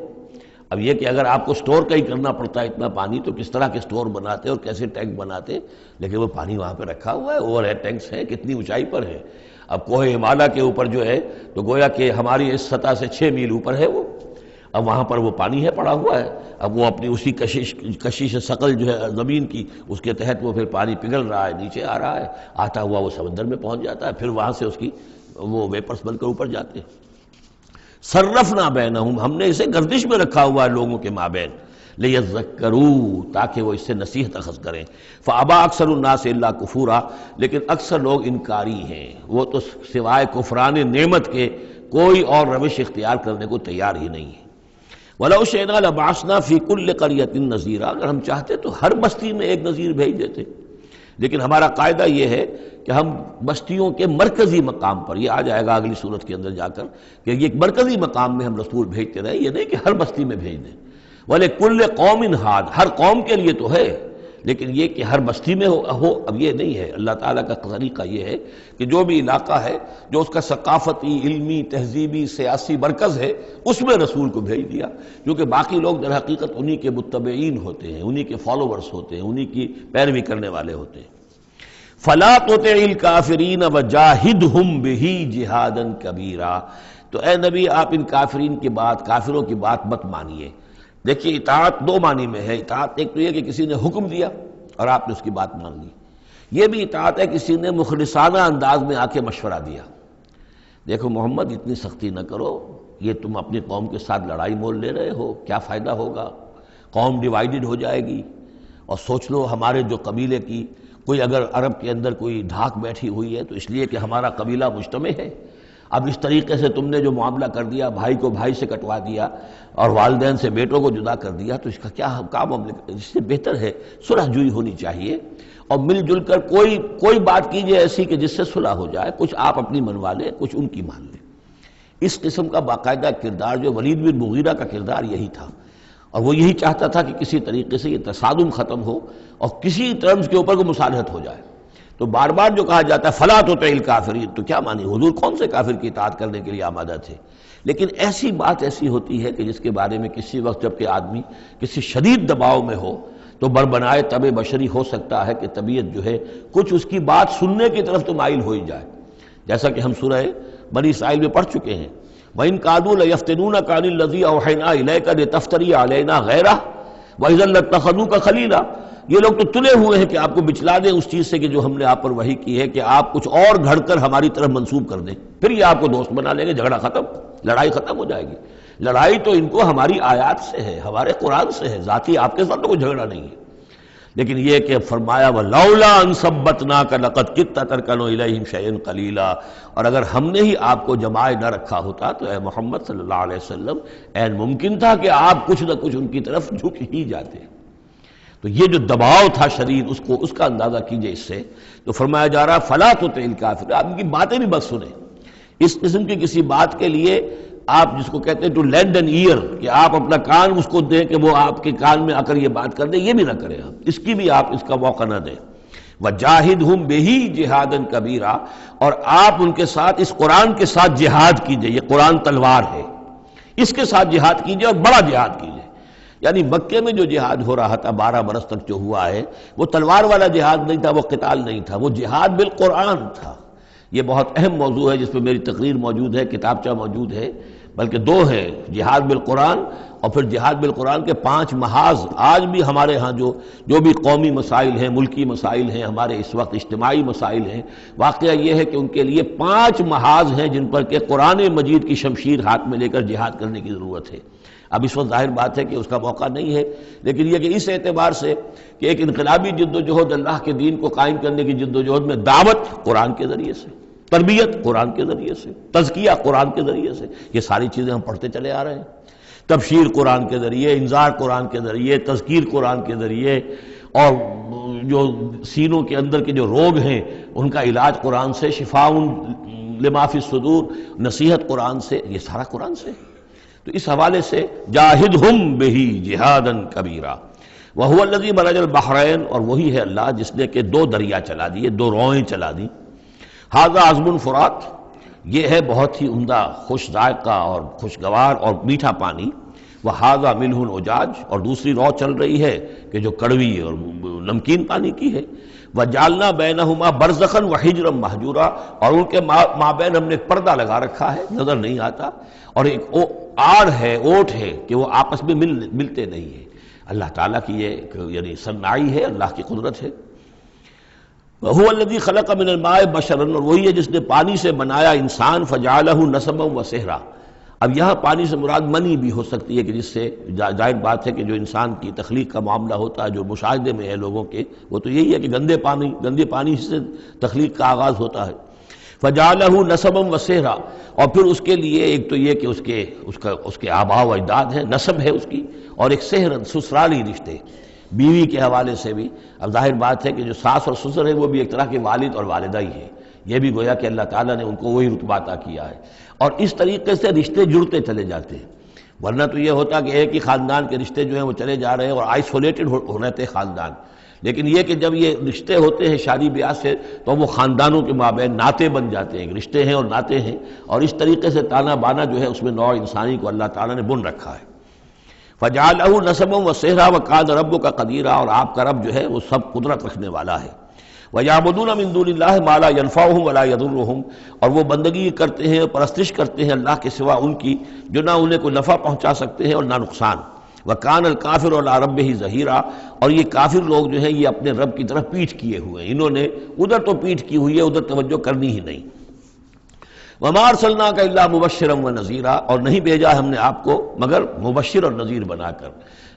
اب یہ کہ اگر آپ کو سٹور کہیں کرنا پڑتا ہے اتنا پانی تو کس طرح کے سٹور بناتے اور کیسے ٹینک بناتے، لیکن وہ پانی وہاں پہ رکھا ہوا ہے، اوور ہیڈ ٹینکس ہیں، کتنی اونچائی پر ہے۔ اب کوہ ہمالیہ کے اوپر جو ہے تو گویا کہ ہماری اس سطح سے 6 میل اوپر ہے وہ، اب وہاں پر وہ پانی ہے پڑا ہوا ہے، اب وہ اپنی اسی کشش ثقل جو ہے زمین کی، اس کے تحت وہ پھر پانی پگھل رہا ہے، نیچے آ رہا ہے، آتا ہوا وہ سمندر میں پہنچ جاتا ہے، پھر وہاں سے اس کی وہ ویپرز بن کر اوپر جاتے ہیں۔ صرفنا بینہم، ہم نے اسے گردش میں رکھا ہوا ہے لوگوں کے مابین، لیذکروا، تاکہ وہ اس سے نصیحت اخذ کریں۔ فابا اکثر الناس الا کفورا، لیکن اکثر لوگ انکاری ہیں، وہ تو سوائے کفران نعمت کے کوئی اور روش اختیار کرنے کو تیار ہی نہیں ہے۔ وَلَوْ شِئْنَا لَبَعَثْنَا فِي كُلِّ قَرْيَةٍ نَذِيرًا، اگر ہم چاہتے تو ہر بستی میں ایک نذیر بھیج دیتے، لیکن ہمارا قاعدہ یہ ہے کہ ہم بستیوں کے مرکزی مقام پر، یہ آ جائے گا اگلی صورت کے اندر جا کر، کہ یہ ایک مرکزی مقام میں ہم رسول بھیجتے رہے، یہ نہیں کہ ہر بستی میں بھیج دیں۔ وَلِكُلِّ قَوْمٍ ہاد، ہر قوم کے لیے تو ہے، لیکن یہ کہ ہر بستی میں ہو اب یہ نہیں ہے۔ اللہ تعالیٰ کا طریقہ یہ ہے کہ جو بھی علاقہ ہے جو اس کا ثقافتی، علمی، تہذیبی، سیاسی مرکز ہے اس میں رسول کو بھیج دیا، کیونکہ باقی لوگ در حقیقت انہی کے متبعین ہوتے ہیں، انہی کے فالوورز ہوتے ہیں، انہی کی پیروی کرنے والے ہوتے ہیں۔ فَلَا تُطِعِ الْكَافِرِينَ وَجَاهِدْهُمْ بِهِ جِهَادًا كَبِيرًا، تو اے نبی آپ ان کافرین کی بات، کافروں کی بات مت مانیے۔ دیکھیے اطاعت دو معنی میں ہے، اطاعت ایک تو یہ کہ کسی نے حکم دیا اور آپ نے اس کی بات مان لی، یہ بھی اطاعت ہے کسی نے مخلصانہ انداز میں آ کے مشورہ دیا، دیکھو محمد اتنی سختی نہ کرو، یہ تم اپنی قوم کے ساتھ لڑائی مول لے رہے ہو، کیا فائدہ ہوگا، قوم ڈیوائیڈڈ ہو جائے گی، اور سوچ لو ہمارے جو قبیلے کی کوئی اگر عرب کے اندر کوئی دھاک بیٹھی ہوئی ہے تو اس لیے کہ ہمارا قبیلہ مجتمع ہے، اب اس طریقے سے تم نے جو معاملہ کر دیا، بھائی کو بھائی سے کٹوا دیا اور والدین سے بیٹوں کو جدا کر دیا، تو اس کا کیا معاملہ، اس سے بہتر ہے صلح جوئی ہونی چاہیے، اور مل جل کر کوئی بات کیجئے ایسی کہ جس سے صلح ہو جائے، کچھ آپ اپنی منوا لیں، کچھ ان کی مان لیں۔ اس قسم کا باقاعدہ کردار جو ولید بن مغیرہ کا کردار یہی تھا، اور وہ یہی چاہتا تھا کہ کسی طریقے سے یہ تصادم ختم ہو اور کسی ٹرمز کے اوپر کوئی مصالحت ہو جائے۔ تو بار بار جو کہا جاتا ہے فَلَا تُطِعِ الْكَافِرِينَ، تو کیا مانی، حضور کون سے کافر کی اطاعت کرنے کے لیے آمادہ تھے؟ لیکن ایسی بات ایسی ہوتی ہے کہ جس کے بارے میں کسی وقت جب کہ آدمی کسی شدید دباؤ میں ہو تو بربنائے طبع بشری ہو سکتا ہے کہ طبیعت جو ہے کچھ اس کی بات سننے کی طرف تو مائل ہو ہی جائے، جیسا کہ ہم سورہ بنی اسرائیل میں پڑھ چکے ہیں، وَإِن كَادُوا لَيَفْتِنُونَكَ عَنِ الَّذِي أَوْحَيْنَا إِلَيْكَ لِتَفْتَرِيَ عَلَيْنَا غَيْرَهُ وَإِذًا لَّاتَّخَذُوكَ خَلِيلًا، یہ لوگ تو تلے ہوئے ہیں کہ آپ کو بچلا دیں اس چیز سے کہ جو ہم نے آپ پر وحی کی ہے، کہ آپ کچھ اور گھڑ کر ہماری طرف منسوب کر دیں، پھر یہ آپ کو دوست بنا لیں گے، جھگڑا ختم، لڑائی ختم ہو جائے گی۔ لڑائی تو ان کو ہماری آیات سے ہے، ہمارے قرآن سے ہے، ذاتی آپ کے ساتھ تو کوئی جھگڑا نہیں ہے۔ لیکن یہ کہ فرمایا وَلَوْلَا أَن ثَبَّتْنَاكَ لَقَدْ كِدتَّ تَرْكَنُ إِلَيْهِمْ شَيْئًا قَلِيلًا، اور اگر ہم نے ہی آپ کو جمائے نہ رکھا ہوتا تو اے محمد صلی اللہ علیہ وسلم عین ممکن تھا کہ آپ کچھ نہ کچھ ان کی طرف جھک ہی جاتے۔ تو یہ جو دباؤ تھا شدید، اس کا اندازہ کیجئے اس سے، تو فرمایا جا رہا فَلَا تُطِعِ الْكَافِرِينَ، آپ ان کی باتیں بھی بس سنیں، اس قسم کی کسی بات کے لیے آپ جس کو کہتے ہیں ٹو لینڈ این ایئر، کہ آپ اپنا کان اس کو دیں کہ وہ آپ کے کان میں آ کر یہ بات کر دیں، یہ بھی نہ کریں، آپ اس کی بھی آپ اس کا موقع نہ دیں۔ وَجَاهِدْهُمْ بِهِ جِهَادًا كَبِيرًا، اور آپ ان کے ساتھ اس قرآن کے ساتھ جہاد کیجئے، یہ قرآن تلوار ہے، اس کے ساتھ جہاد کیجئے اور بڑا جہاد کیجئے۔ یعنی مکے میں جو جہاد ہو رہا تھا 12 برس تک جو ہوا ہے، وہ تلوار والا جہاد نہیں تھا، وہ قتال نہیں تھا، وہ جہاد بالقرآن تھا۔ یہ بہت اہم موضوع ہے جس پہ میری تقریر موجود ہے، کتابچہ موجود ہے، بلکہ 2 ہے، جہاد بالقرآن اور پھر جہاد بالقرآن کے 5 محاذ۔ آج بھی ہمارے ہاں جو بھی قومی مسائل ہیں، ملکی مسائل ہیں، ہمارے اس وقت اجتماعی مسائل ہیں، واقعہ یہ ہے کہ ان کے لیے 5 محاذ ہیں جن پر کہ قرآن مجید کی شمشیر ہاتھ میں لے کر جہاد کرنے کی ضرورت ہے۔ اب اس وقت ظاہر بات ہے کہ اس کا موقع نہیں ہے، لیکن یہ کہ اس اعتبار سے کہ ایک انقلابی جد و جہد اللہ کے دین کو قائم کرنے کی جد و جہد میں دعوت قرآن کے ذریعے سے، تربیت قرآن کے ذریعے سے، تزکیہ قرآن کے ذریعے سے، یہ ساری چیزیں ہم پڑھتے چلے آ رہے ہیں۔ تبشیر قرآن کے ذریعے، انذار قرآن کے ذریعے، تذکیر قرآن کے ذریعے، اور جو سینوں کے اندر کے جو روگ ہیں ان کا علاج قرآن سے، شفاء لما فی الصدور، نصیحت قرآن سے، یہ سارا قرآن سے۔ تو اس حوالے سے جاہدہم بہ جہادا کبیرا وَهُوَ الَّذِي مَرَجَ الْبَحْرَيْنِ، اور وہی ہے اللہ جس نے کہ دو دریا چلا دیے، دو روئیں چلا دیں. هَذَا عَذْبٌ فُرَاتٌ، یہ ہے بہت ہی عمدہ خوش ذائقہ اور خوشگوار اور میٹھا پانی. وَهَذَا مِلْحٌ أُجَاجٌ، اور دوسری رو چل رہی ہے کہ جو کڑوی اور نمکین پانی کی ہے. وَجَعَلْنَا بَيْنَهُمَا بَرْزَخًا وَحِجْرًا مَحْجُورًا، اور ان کے مابین ہم نے ایک پردہ لگا رکھا ہے، نظر نہیں آتا، اور ایک آڑ ہے، اوٹ ہے کہ وہ آپس میں ملتے نہیں ہیں. اللہ تعالیٰ کی یہ یعنی صنعائی ہے، اللہ کی قدرت ہے. وَهُوَ الَّذِي خَلَقَ مِنَ الْمَاءِ بَشَرًا، اور وہی ہے جس نے پانی سے بنایا انسان. فَجَعَلَهُ نَسَبًا وَسِحْرًا، اب یہاں پانی سے مراد منی بھی ہو سکتی ہے کہ جس سے ظاہر بات ہے کہ جو انسان کی تخلیق کا معاملہ ہوتا ہے، جو مشاہدے میں ہے لوگوں کے، وہ تو یہی ہے کہ گندے پانی سے تخلیق کا آغاز ہوتا ہے. فَجَعَلَهُ نَسَبًا وَسِحْرًا، اور پھر اس کے لیے ایک تو یہ کہ اس کے آباء و اجداد ہیں، نسب ہے اس کی، اور ایک سحرن سسرالی رشتے بیوی کے حوالے سے بھی. اب ظاہر بات ہے کہ جو ساس اور سسر ہیں وہ بھی ایک طرح کے والد اور والدہ ہی ہیں. یہ بھی گویا کہ اللہ تعالیٰ نے ان کو وہی رتبہ عطا کیا ہے، اور اس طریقے سے رشتے جڑتے چلے جاتے ہیں. ورنہ تو یہ ہوتا کہ ایک ہی خاندان کے رشتے جو ہیں وہ چلے جا رہے ہیں اور آئسولیٹڈ ہو رہے تھے خاندان. لیکن یہ کہ جب یہ رشتے ہوتے ہیں شادی بیاہ سے تو وہ خاندانوں کے مابین ناطے بن جاتے ہیں، رشتے ہیں اور ناطے ہیں، اور اس طریقے سے تانا بانا جو ہے اس میں نوع انسانی کو اللہ تعالیٰ نے بن رکھا ہے. فَجَعَلَهُ نَسَبًا وَسِحْرًا وَكَانَ رَبُّكَ قَدِيرًا، اور آپ کا رب جو ہے وہ سب قدرت رکھنے والا ہے. وَيَعْبُدُونَ مِن دُونِ اللَّهِ مَا لَا يَنفَعُهُمْ وَلَا يَضُرُّهُمْ، اور وہ بندگی کرتے ہیں، پرستش کرتے ہیں اللہ کے سوا ان کی جو نہ انہیں کوئی نفع پہنچا سکتے ہیں اور نہ نقصان. وَكَانَ الْكَافِرُ عَلَىٰ رَبِّهِ ظَهِيرًا، اور یہ کافر لوگ جو ہیں یہ اپنے رب کی طرف پیٹھ کیے ہوئے ہیں، انہوں نے ادھر تو پیٹھ کی ہوئی ہے، ادھر توجہ کرنی ہی نہیں. وَمَا أَرْسَلْنَاكَ إِلَّا مُبَشِّرًا وَنَذِيرًا، اور نہیں بھیجا ہم نے آپ کو مگر مبشر اور نذیر بنا کر.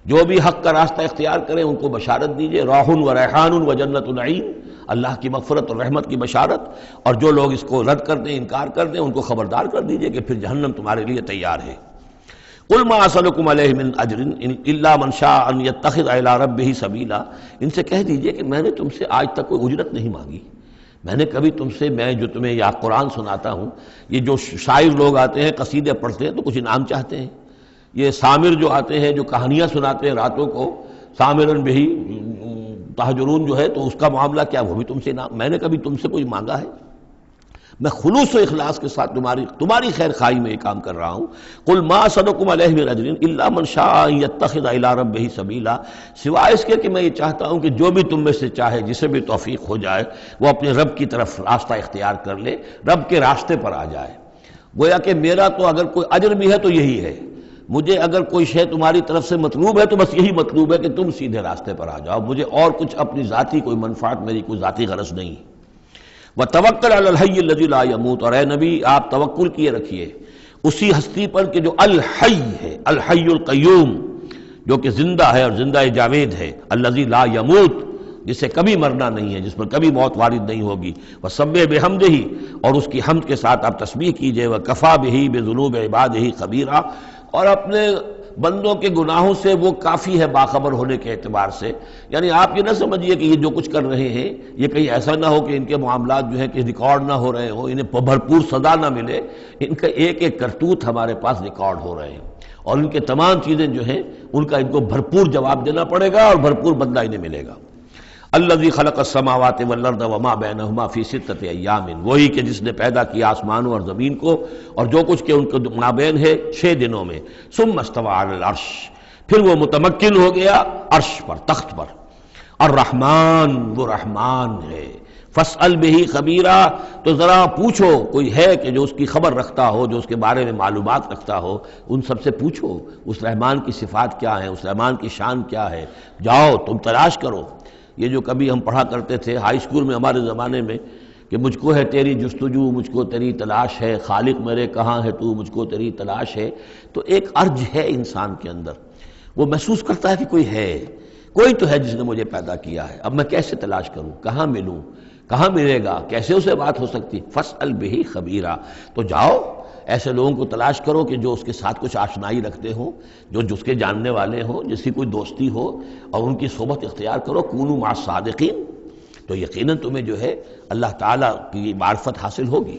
جو بھی حق کا راستہ اختیار کریں ان کو بشارت دیجئے. راح و ریحان و جنت نعیم، اللہ کی مغفرت اور رحمت کی بشارت. اور جو لوگ اس کو رد کر دیں، انکار کر دیں، ان کو خبردار کر دیجئے کہ پھر جہنم تمہارے لیے تیار ہے. قُلْ مَا أَسْأَلُكُمْ عَلَيْهِ مِنْ أَجْرٍ إِلَّا مَنْ شَاءَ أَنْ يَتَّخِذَ إِلَىٰ رَبِّهِ سَبِيلًا، ان سے کہہ دیجئے کہ میں نے تم سے آج تک کوئی اجرت نہیں مانگی. میں نے کبھی تم سے، میں جو تمہیں یا قرآن سناتا ہوں، یہ جو شاعر لوگ آتے ہیں قصیدے پڑھتے ہیں تو کچھ انعام چاہتے ہیں. یہ سامر جو آتے ہیں جو کہانیاں سناتے ہیں راتوں کو، سامرن بہی تہجرون جو ہے، تو اس کا معاملہ کیا، وہ بھی تم سے انعام. میں نے کبھی تم سے کوئی مانگا ہے؟ میں خلوص و اخلاص کے ساتھ تمہاری خیر خواہی میں یہ کام کر رہا ہوں. قُلْ مَا أَسْأَلُكُمْ عَلَيْهِ مِنْ أَجْرٍ إِلَّا مَنْ شَاءَ أَنْ يَتَّخِذَ إِلَىٰ رَبِّهِ سَبِيلًا، سوائے اس کے کہ میں یہ چاہتا ہوں کہ جو بھی تم میں سے چاہے، جسے بھی توفیق ہو جائے، وہ اپنے رب کی طرف راستہ اختیار کر لے، رب کے راستے پر آ جائے. گویا کہ میرا تو اگر کوئی اجر بھی ہے تو یہی ہے، مجھے اگر کوئی شے تمہاری طرف سے مطلوب ہے تو بس یہی مطلوب ہے کہ تم سیدھے راستے پر آ جاؤ. مجھے اور کچھ اپنی ذاتی کوئی منفعت، میری کوئی ذاتی غرض نہیں. وَتَوَكَّلْ عَلَى الْحَيِّ الَّذِي لَا يَمُوتُ، اور اے نبی آپ توکل کیے رکھیے اسی ہستی پر کہ جو الحی ہے، الحی القیوم، جو کہ زندہ ہے اور زندہ جاوید ہے. الذی لا یموت، جسے کبھی مرنا نہیں ہے، جس پر کبھی موت وارد نہیں ہوگی. وَسَبِّحْ بِحَمْدِهِ، اور اس کی حمد کے ساتھ آپ تسبیح کیجئے. وَکَفَىٰ بِهِ بِذُنُوبِ عِبَادِهِ خَبِیرًا، اور اپنے بندوں کے گناہوں سے وہ کافی ہے باخبر ہونے کے اعتبار سے. یعنی آپ یہ نہ سمجھیے کہ یہ جو کچھ کر رہے ہیں یہ کہیں ایسا نہ ہو کہ ان کے معاملات جو ہیں کہ ریکارڈ نہ ہو رہے ہوں، انہیں بھرپور سزا نہ ملے. ان کا ایک ایک کرتوت ہمارے پاس ریکارڈ ہو رہے ہیں، اور ان کے تمام چیزیں جو ہیں ان کا ان کو بھرپور جواب دینا پڑے گا اور بھرپور بدلہ انہیں ملے گا. الذی خلق السماوات والارض وما بینہما فی ستۃ ایام، وہی کہ جس نے پیدا کیا آسمانوں اور زمین کو اور جو کچھ کہ ان کے مابین ہے 6 دنوں میں. ثم استوى علی العرش، پھر وہ متمکن ہو گیا عرش پر، تخت پر. الرحمن، وہ رحمان ہے. فاسأل بہ خبیرا، تو ذرا پوچھو، کوئی ہے کہ جو اس کی خبر رکھتا ہو، جو اس کے بارے میں معلومات رکھتا ہو، ان سب سے پوچھو اس رحمان کی صفات کیا ہیں، اس رحمان کی شان کیا ہے. جاؤ تم تلاش کرو. یہ جو کبھی ہم پڑھا کرتے تھے ہائی اسکول میں ہمارے زمانے میں کہ مجھ کو ہے تیری جستجو، مجھ کو تیری تلاش ہے، خالق میرے کہاں ہے تو، مجھ کو تیری تلاش ہے. تو ایک ارج ہے انسان کے اندر، وہ محسوس کرتا ہے کہ کوئی ہے، کوئی تو ہے جس نے مجھے پیدا کیا ہے. اب میں کیسے تلاش کروں، کہاں ملوں، کہاں ملے گا، کیسے اسے بات ہو سکتی. فاسأل بہ خبیرا، تو جاؤ ایسے لوگوں کو تلاش کرو کہ جو اس کے ساتھ کچھ آشنائی رکھتے ہوں، جو جس کے جاننے والے ہوں، جس کی کوئی دوستی ہو، اور ان کی صحبت اختیار کرو. کونوا مع الصادقین، تو یقیناً تمہیں جو ہے اللہ تعالیٰ کی معرفت حاصل ہوگی.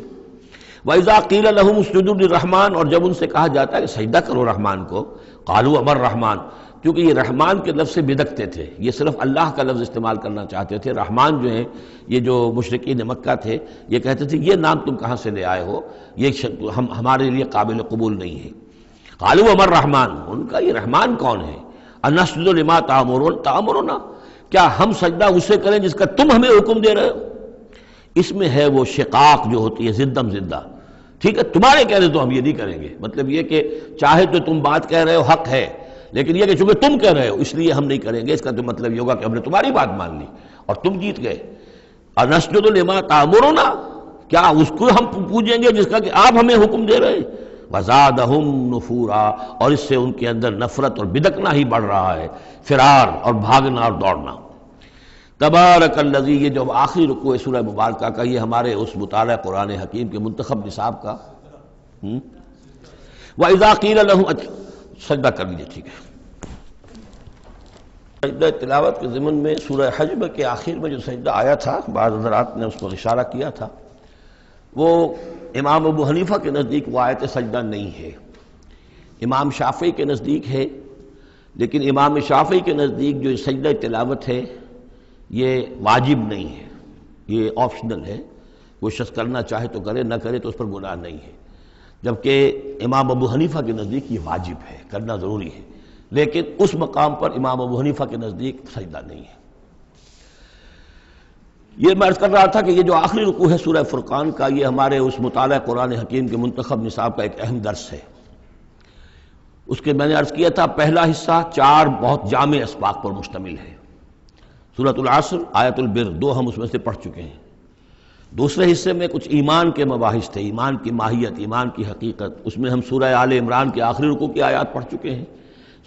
وَإِذَا قِيلَ لَهُمُ اسْجُدُوا لِلرَّحْمَٰنِ، اور جب ان سے کہا جاتا ہے کہ سجدہ کرو رحمان کو، قالوا امر رحمان، کیونکہ یہ رحمان کے لفظ سے بدکتے تھے، یہ صرف اللہ کا لفظ استعمال کرنا چاہتے تھے۔ رحمان جو ہیں یہ جو مشرکین مکہ تھے یہ کہتے تھے یہ نام تم کہاں سے لے آئے ہو، یہ ہمارے لیے قابل قبول نہیں ہے۔ قالوا وما الرحمن، ان کا یہ رحمان کون ہے؟ انسجد لما تأمرنا، کیا ہم سجدہ اسے کریں جس کا تم ہمیں حکم دے رہے ہو؟ اس میں ہے وہ شقاق جو ہوتی ہے زدم زدہ، ٹھیک ہے تمہارے کہنے تو ہم یہ نہیں کریں گے، مطلب یہ کہ چاہے تو تم بات کہہ رہے ہو حق ہے، لیکن یہ کہ چونکہ تم کہہ رہے ہو اس لیے ہم نہیں کریں گے، اس کا تو مطلب یہ ہوگا کہ ہم نے تمہاری بات مان لی اور تم جیت گئے۔ انسجد لما تأمرنا، کیا اس کو ہم پوجیں گے جس کا کہ آپ ہمیں حکم دے رہے ہیں؟ وزادہم نفورا، اور اس سے ان کے اندر نفرت اور بدکنا ہی بڑھ رہا ہے، فرار اور بھاگنا اور دوڑنا۔ تبارک الذی، یہ جو آخری رکوع ہے سورہ مبارکہ کا، یہ ہمارے اس مطالعہ قرآن حکیم کے منتخب نصاب کا وَإِذَا قِيلَ لَهُمْ، سجدہ کر لیجیے، ٹھیک ہے۔ سجدہ تلاوت کے ضمن میں سورہ حجب کے آخر میں جو سجدہ آیا تھا، بعض حضرات نے اس پر اشارہ کیا تھا، وہ امام ابو حنیفہ کے نزدیک وہ آیت سجدہ نہیں ہے، امام شافعی کے نزدیک ہے، لیکن امام شافعی کے نزدیک جو سجدہ تلاوت ہے یہ واجب نہیں ہے، یہ آپشنل ہے، وہ شخص کرنا چاہے تو کرے، نہ کرے تو اس پر گناہ نہیں ہے، جبکہ امام ابو حنیفہ کے نزدیک یہ واجب ہے، کرنا ضروری ہے، لیکن اس مقام پر امام ابو حنیفہ کے نزدیک سجدہ نہیں ہے۔ یہ میں عرض کر رہا تھا کہ یہ جو آخری رکوع ہے سورہ فرقان کا، یہ ہمارے اس مطالعہ قرآن حکیم کے منتخب نصاب کا ایک اہم درس ہے۔ اس کے میں نے عرض کیا تھا پہلا حصہ 4 بہت جامع اسباق پر مشتمل ہے، سورۃ العصر، آیت البر، 2 ہم اس میں سے پڑھ چکے ہیں۔ دوسرے حصے میں کچھ ایمان کے مباحث تھے، ایمان کی ماہیت، ایمان کی حقیقت، اس میں ہم سورہ آل عمران کے آخری رکوع کی آیات پڑھ چکے ہیں،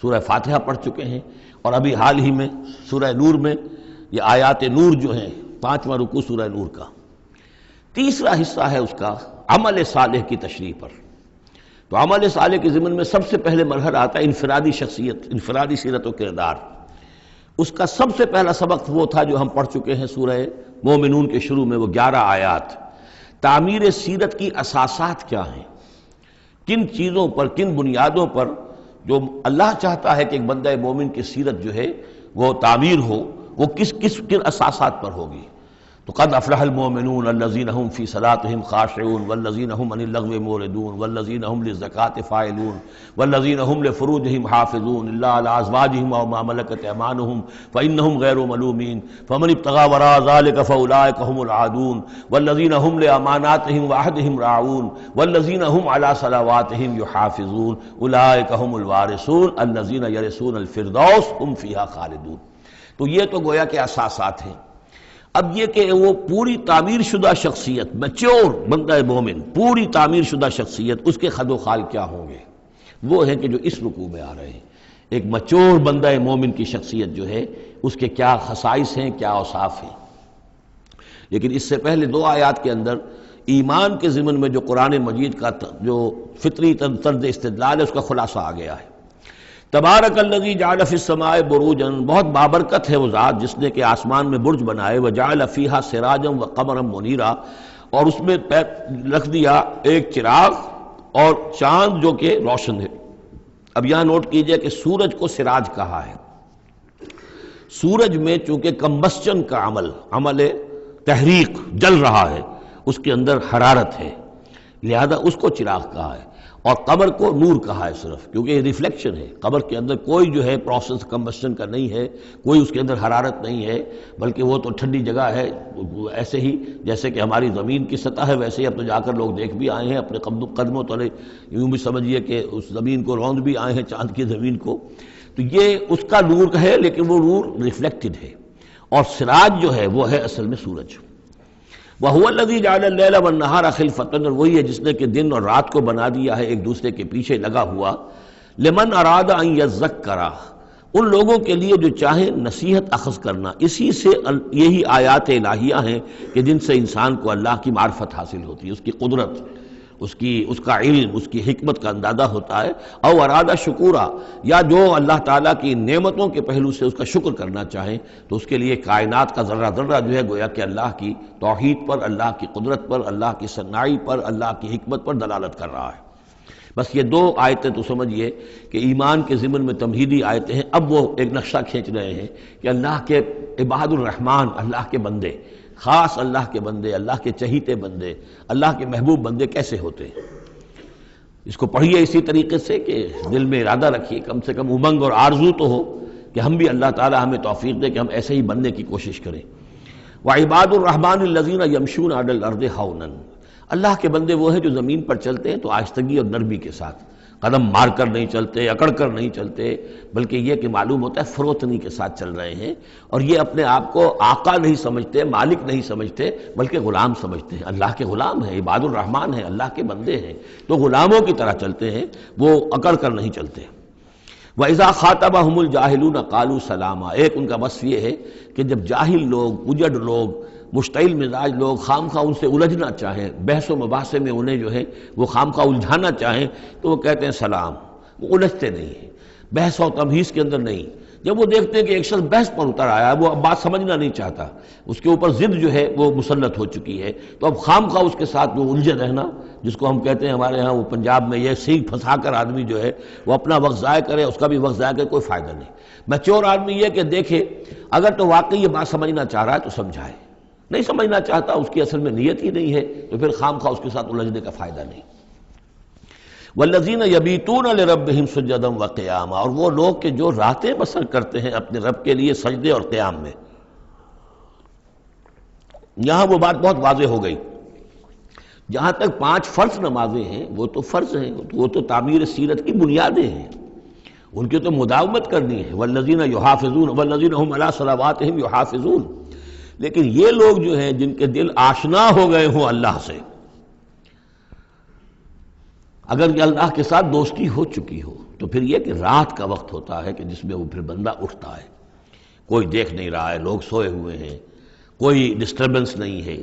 سورہ فاتحہ پڑھ چکے ہیں، اور ابھی حال ہی میں سورہ نور میں یہ آیات نور جو ہیں، 5واں رکوع سورہ نور کا۔ تیسرا حصہ ہے اس کا عمل صالح کی تشریح پر۔ تو عمل صالح کے ضمن میں سب سے پہلے مرحلہ آتا ہے انفرادی شخصیت، انفرادی سیرت و کردار۔ اس کا سب سے پہلا سبق وہ تھا جو ہم پڑھ چکے ہیں سورہ مومنون کے شروع میں، وہ 11 آیات۔ تعمیر سیرت کی اساسات کیا ہیں، کن چیزوں پر، کن بنیادوں پر جو اللہ چاہتا ہے کہ ایک بندہ مومن کی سیرت جو ہے وہ تعمیر ہو، وہ کن اساسات پر ہوگی۔ تو قد افلح المؤمنون الذین هم فی صلاتهم خاشعون والذین هم عن اللغو معرضون والذین هم للزکاة فاعلون والذین هم لفروجهم حافظون الا علی ازواجهم او ما ملکت ایمانهم فانهم غیر ملومین فمن ابتغى وراء ذلك فاولئک هم العادون والذین هم لاماناتهم وعهدهم راعون والذین هم علی صلواتهم یحافظون اولئک هم الوارثون الذین یرثون الفردوس هم فیها خالدون۔ تو یہ تو گویا کہ اساسات ہیں۔ اب یہ کہ وہ پوری تعمیر شدہ شخصیت، میچور بندہ مومن، پوری تعمیر شدہ شخصیت، اس کے خد و خال کیا ہوں گے، وہ ہیں کہ جو اس رکوع میں آ رہے ہیں۔ ایک میچور بندہ مومن کی شخصیت جو ہے اس کے کیا خصائص ہیں، کیا اوصاف ہیں۔ لیکن اس سے پہلے 2 آیات کے اندر ایمان کے ضمن میں جو قرآن مجید کا جو فطری طرز استدلال ہے اس کا خلاصہ آ گیا ہے۔ تبارک الذی جعل فی السماء بروجا، بہت بابرکت ہے وہ ذات جس نے کہ آسمان میں برج بنائے، وجعل فیہا سراجا وقمرا منیرا، اور اس میں رکھ دیا ایک چراغ اور چاند جو کہ روشن ہے۔ اب یہاں نوٹ کیجئے کہ سورج کو سراج کہا ہے۔ سورج میں چونکہ کمبسچن کا عمل تحریک، جل رہا ہے، اس کے اندر حرارت ہے، لہذا اس کو چراغ کہا ہے، اور قمر کو نور کہا ہے صرف، کیونکہ یہ ریفلیکشن ہے۔ قمر کے اندر کوئی جو ہے پروسیس کمبسشن کا نہیں ہے، کوئی اس کے اندر حرارت نہیں ہے، بلکہ وہ تو ٹھنڈی جگہ ہے، ایسے ہی جیسے کہ ہماری زمین کی سطح ہے ویسے ہی اب تو جا کر لوگ دیکھ بھی آئے ہیں اپنے قدموں تلے، یوں بھی سمجھیے کہ اس زمین کو روند بھی آئے ہیں، چاند کی زمین کو۔ تو یہ اس کا نور ہے، لیکن وہ نور ریفلیکٹڈ ہے، اور سراج جو ہے وہ ہے اصل میں سورج۔ وَهُوَ الَّذِي جَعَلَ اللَّيْلَ وَالنَّهَارَ خِلْفَةً، اور وہی ہے جس نے کہ دن اور رات کو بنا دیا ہے ایک دوسرے کے پیچھے لگا ہوا، لِمَنْ أَرَادَ أَنْ يَذَّكَّرَ، ان لوگوں کے لیے جو چاہیں نصیحت اخذ کرنا۔ اسی سے یہی آیات الہیہ ہیں کہ جن سے انسان کو اللہ کی معرفت حاصل ہوتی ہے، اس کی قدرت، اس کا علم، اس کی حکمت کا اندازہ ہوتا ہے۔ او ارادہ شکورا، یا جو اللہ تعالیٰ کی نعمتوں کے پہلو سے اس کا شکر کرنا چاہیں تو اس کے لیے کائنات کا ذرہ ذرہ جو ہے گویا کہ اللہ کی توحید پر، اللہ کی قدرت پر، اللہ کی صنائی پر، اللہ کی حکمت پر دلالت کر رہا ہے۔ بس یہ دو آیتیں تو سمجھیے کہ ایمان کے ضمن میں تمہیدی آیتیں ہیں۔ اب وہ ایک نقشہ کھینچ رہے ہیں کہ اللہ کے عباد الرحمن، اللہ کے بندے، خاص اللہ کے بندے، اللہ کے چہیتے بندے، اللہ کے محبوب بندے کیسے ہوتے ہیں۔ اس کو پڑھیے اسی طریقے سے کہ دل میں ارادہ رکھیے، کم سے کم امنگ اور آرزو تو ہو کہ ہم بھی اللہ تعالی ہمیں توفیق دے کہ ہم ایسے ہی بننے کی کوشش کریں۔ وعباد الرحمن الذین یمشون علی الارض ہونا، اللہ کے بندے وہ ہیں جو زمین پر چلتے ہیں تو آہستگی اور نرمی کے ساتھ، قدم مار کر نہیں چلتے، اکڑ کر نہیں چلتے، بلکہ یہ کہ معلوم ہوتا ہے فروتنی کے ساتھ چل رہے ہیں، اور یہ اپنے آپ کو آقا نہیں سمجھتے، مالک نہیں سمجھتے، بلکہ غلام سمجھتے ہیں۔ اللہ کے غلام ہیں، عباد الرحمن ہیں، اللہ کے بندے ہیں، تو غلاموں کی طرح چلتے ہیں، وہ اکڑ کر نہیں چلتے۔ وَإِذَا خَاطَبَهُمُ الْجَاهِلُونَ قَالُوا سَلَامًا، ایک ان کا وصف یہ ہے کہ جب جاہل لوگ، اجڑ لوگ، مشتعل مزاج لوگ خام خواہ ان سے الجھنا چاہیں، بحث و مباحثے میں انہیں جو ہے وہ خام خواہ الجھانا چاہیں تو وہ کہتے ہیں سلام، وہ الجھتے نہیں ہیں، بحث و تمہیز کے اندر نہیں۔ جب وہ دیکھتے ہیں کہ ایک شخص بحث پر اتر آیا ہے، وہ اب بات سمجھنا نہیں چاہتا، اس کے اوپر ضد جو ہے وہ مسلط ہو چکی ہے، تو اب خام خواہ اس کے ساتھ وہ الجھے رہنا، جس کو ہم کہتے ہیں ہمارے ہاں وہ پنجاب میں یہ سینگ پھنسا کر آدمی جو ہے وہ اپنا وقت ضائع کرے، اس کا بھی وقت ضائع کرے، کوئی فائدہ نہیں۔ میچور آدمی یہ کہ دیکھے اگر تو واقعی یہ بات سمجھنا چاہ رہا ہے تو سمجھائے، نہیں سمجھنا چاہتا، اس کی اصل میں نیت ہی نہیں ہے، تو پھر خام خواہ اس کے ساتھ الجھنے کا فائدہ نہیں۔ والذین یبیتون لربہم سجدا وقیاما، اور وہ لوگ کہ جو راتیں بسر کرتے ہیں اپنے رب کے لیے سجدے اور قیام میں۔ یہاں وہ بات بہت واضح ہو گئی، جہاں تک 5 فرض نمازیں ہیں وہ تو فرض ہیں، وہ تو تعمیر سیرت کی بنیادیں ہیں، ان کی تو مداومت کرنی ہے۔ والذین یحافظون والذین هم علی صلواتہم یحافظون، لیکن یہ لوگ جو ہیں جن کے دل آشنا ہو گئے ہوں اللہ سے، اگر یہ اللہ کے ساتھ دوستی ہو چکی ہو، تو پھر یہ کہ رات کا وقت ہوتا ہے کہ جس میں وہ پھر بندہ اٹھتا ہے، کوئی دیکھ نہیں رہا ہے، لوگ سوئے ہوئے ہیں، کوئی ڈسٹربنس نہیں ہے۔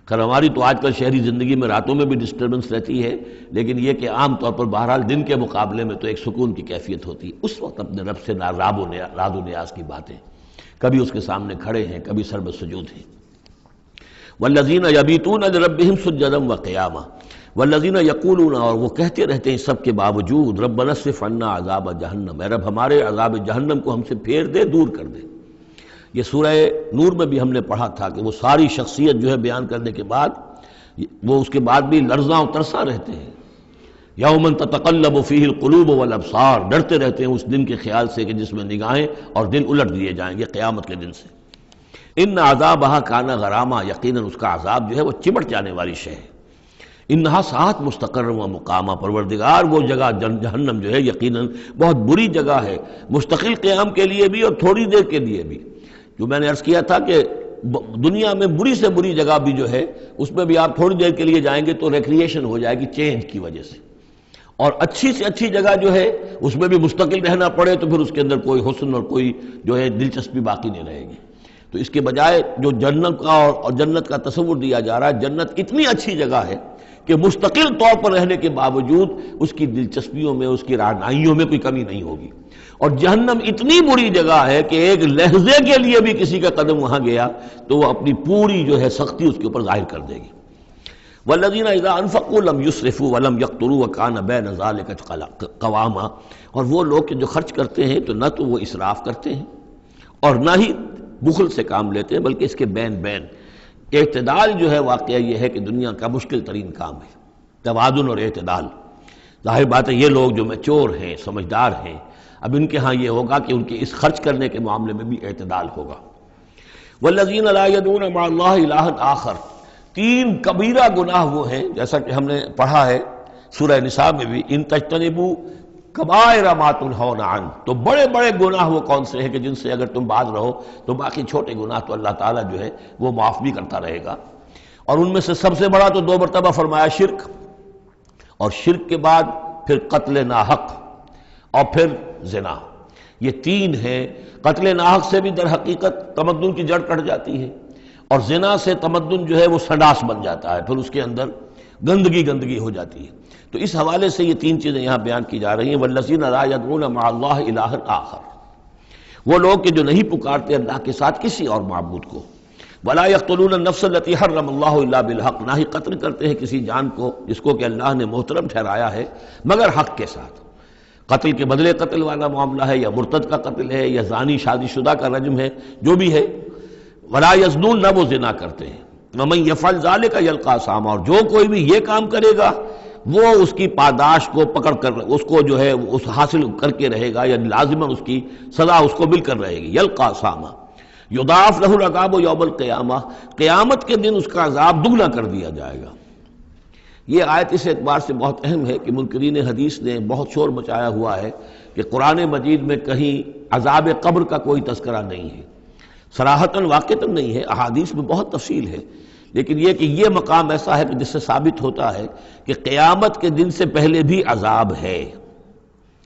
خیر ہماری تو آج کل شہری زندگی میں راتوں میں بھی ڈسٹربنس رہتی ہے، لیکن یہ کہ عام طور پر بہرحال دن کے مقابلے میں تو ایک سکون کی کیفیت ہوتی ہے، اس وقت اپنے رب سے راز و نیاز کی باتیں، کبھی اس کے سامنے کھڑے ہیں، کبھی سر بسجود ہیں۔ والذین یبیتون لربہم سجدا وقیاما والذین یقولون، اور وہ کہتے رہتے ہیں سب کے باوجود، ربنا اصرف عنا عذاب جہنم، اے رب ہمارے عذاب جہنم کو ہم سے پھیر دے، دور کر دے۔ یہ سورہ نور میں بھی ہم نے پڑھا تھا کہ وہ ساری شخصیت جو ہے بیان کرنے کے بعد وہ اس کے بعد بھی لرزاں و ترساں رہتے ہیں۔ یوما تتقلب فیہ القلوب والابصار، ڈرتے رہتے ہیں اس دن کے خیال سے کہ جس میں نگاہیں اور دل الٹ دیے جائیں گے قیامت کے دن سے۔ ان عذابہا کان غراما، یقیناً اس کا عذاب جو ہے وہ چمٹ جانے والی شے ہے۔ انہا ساعت مستقر و مقامہ، پروردگار وہ جگہ جہنم جو ہے یقیناً بہت بری جگہ ہے، مستقل قیام کے لیے بھی اور تھوڑی دیر کے لیے بھی۔ جو میں نے عرض کیا تھا کہ دنیا میں بری سے بری جگہ بھی جو ہے اس میں بھی آپ تھوڑی دیر کے لیے جائیں گے تو ریکریشن ہو جائے گی چینج کی وجہ سے، اور اچھی سے اچھی جگہ جو ہے اس میں بھی مستقل رہنا پڑے تو پھر اس کے اندر کوئی حسن اور کوئی جو ہے دلچسپی باقی نہیں رہے گی۔ تو اس کے بجائے جو جنت کا اور جنت کا تصور دیا جا رہا ہے، جنت اتنی اچھی جگہ ہے کہ مستقل طور پر رہنے کے باوجود اس کی دلچسپیوں میں، اس کی رعنائیوں میں کوئی کمی نہیں ہوگی، اور جہنم اتنی بری جگہ ہے کہ ایک لحظے کے لیے بھی کسی کا قدم وہاں گیا تو وہ اپنی پوری جو ہے سختی اس کے اوپر ظاہر کر دے گی۔ والذین اذا انفقوا لم یسرفوا ولم یقتروا وکان بین ذلک قواما، اور وہ لوگ کہ جو خرچ کرتے ہیں تو نہ تو وہ اسراف کرتے ہیں اور نہ ہی بخل سے کام لیتے ہیں، بلکہ اس کے بین بین اعتدال جو ہے واقعہ یہ ہے کہ دنیا کا مشکل ترین کام ہے، توازن اور اعتدال۔ ظاہر بات ہے یہ لوگ جو میچور ہیں، سمجھدار ہیں، اب ان کے ہاں یہ ہوگا کہ ان کے اس خرچ کرنے کے معاملے میں بھی اعتدال ہوگا۔ والذین لا یدعون مع اللہ الہا آخر، 3 کبیرہ گناہ وہ ہیں جیسا کہ ہم نے پڑھا ہے سورہ نساء میں بھی، ان تجتنبوا کبائر ما تنہون عنہ، تو بڑے بڑے گناہ وہ کون سے ہیں کہ جن سے اگر تم باز رہو تو باقی چھوٹے گناہ تو اللہ تعالیٰ جو ہے وہ معاف بھی کرتا رہے گا۔ اور ان میں سے سب سے بڑا تو 2 مرتبہ فرمایا شرک، اور شرک کے بعد پھر قتل ناحق اور پھر زنا، یہ 3 ہیں۔ قتل ناحق سے بھی در حقیقت تمدن کی جڑ کٹ جاتی ہے، اور زنا سے تمدن جو ہے وہ سنڈاس بن جاتا ہے، پھر اس کے اندر گندگی ہو جاتی ہے۔ تو اس حوالے سے یہ 3 چیزیں یہاں بیان کی جا رہی ہیں۔ والذین لا یدعون مع اللہ الہا آخر، وہ لوگ کہ جو نہیں پکارتے اللہ کے ساتھ کسی اور معبود کو۔ ولا یقتلون النفس التي حرم اللہ الا بالحق، نہ ہی قتل کرتے ہیں کسی جان کو جس کو کہ اللہ نے محترم ٹھہرایا ہے مگر حق کے ساتھ۔ قتل کے بدلے قتل والا معاملہ ہے، یا مرتد کا قتل ہے، یا زانی شادی شدہ کا رجم ہے، جو بھی ہے۔ ولا یزنون، نہ وہ زنا کرتے ہیں۔ ومن یفعل ذلک یلقى اثاما، اور جو کوئی بھی یہ کام کرے گا وہ اس کی پاداش کو پکڑ کر اس کو جو ہے اس حاصل کر کے رہے گا، یعنی لازماً اس کی سزا اس کو مل کر رہے گی۔ یلقى اثاما یضاعف لہ العذاب یوم القیامہ، قیامت کے دن اس کا عذاب دگنا کر دیا جائے گا۔ یہ آیت اس اعتبار سے بہت اہم ہے کہ منکرین حدیث نے بہت شور مچایا ہوا ہے کہ قرآن مجید میں کہیں عذاب قبر کا کوئی تذکرہ نہیں ہے، صراحتاً واقعتاً نہیں ہے، احادیث میں بہت تفصیل ہے، لیکن یہ کہ یہ مقام ایسا ہے کہ جس سے ثابت ہوتا ہے کہ قیامت کے دن سے پہلے بھی عذاب ہے۔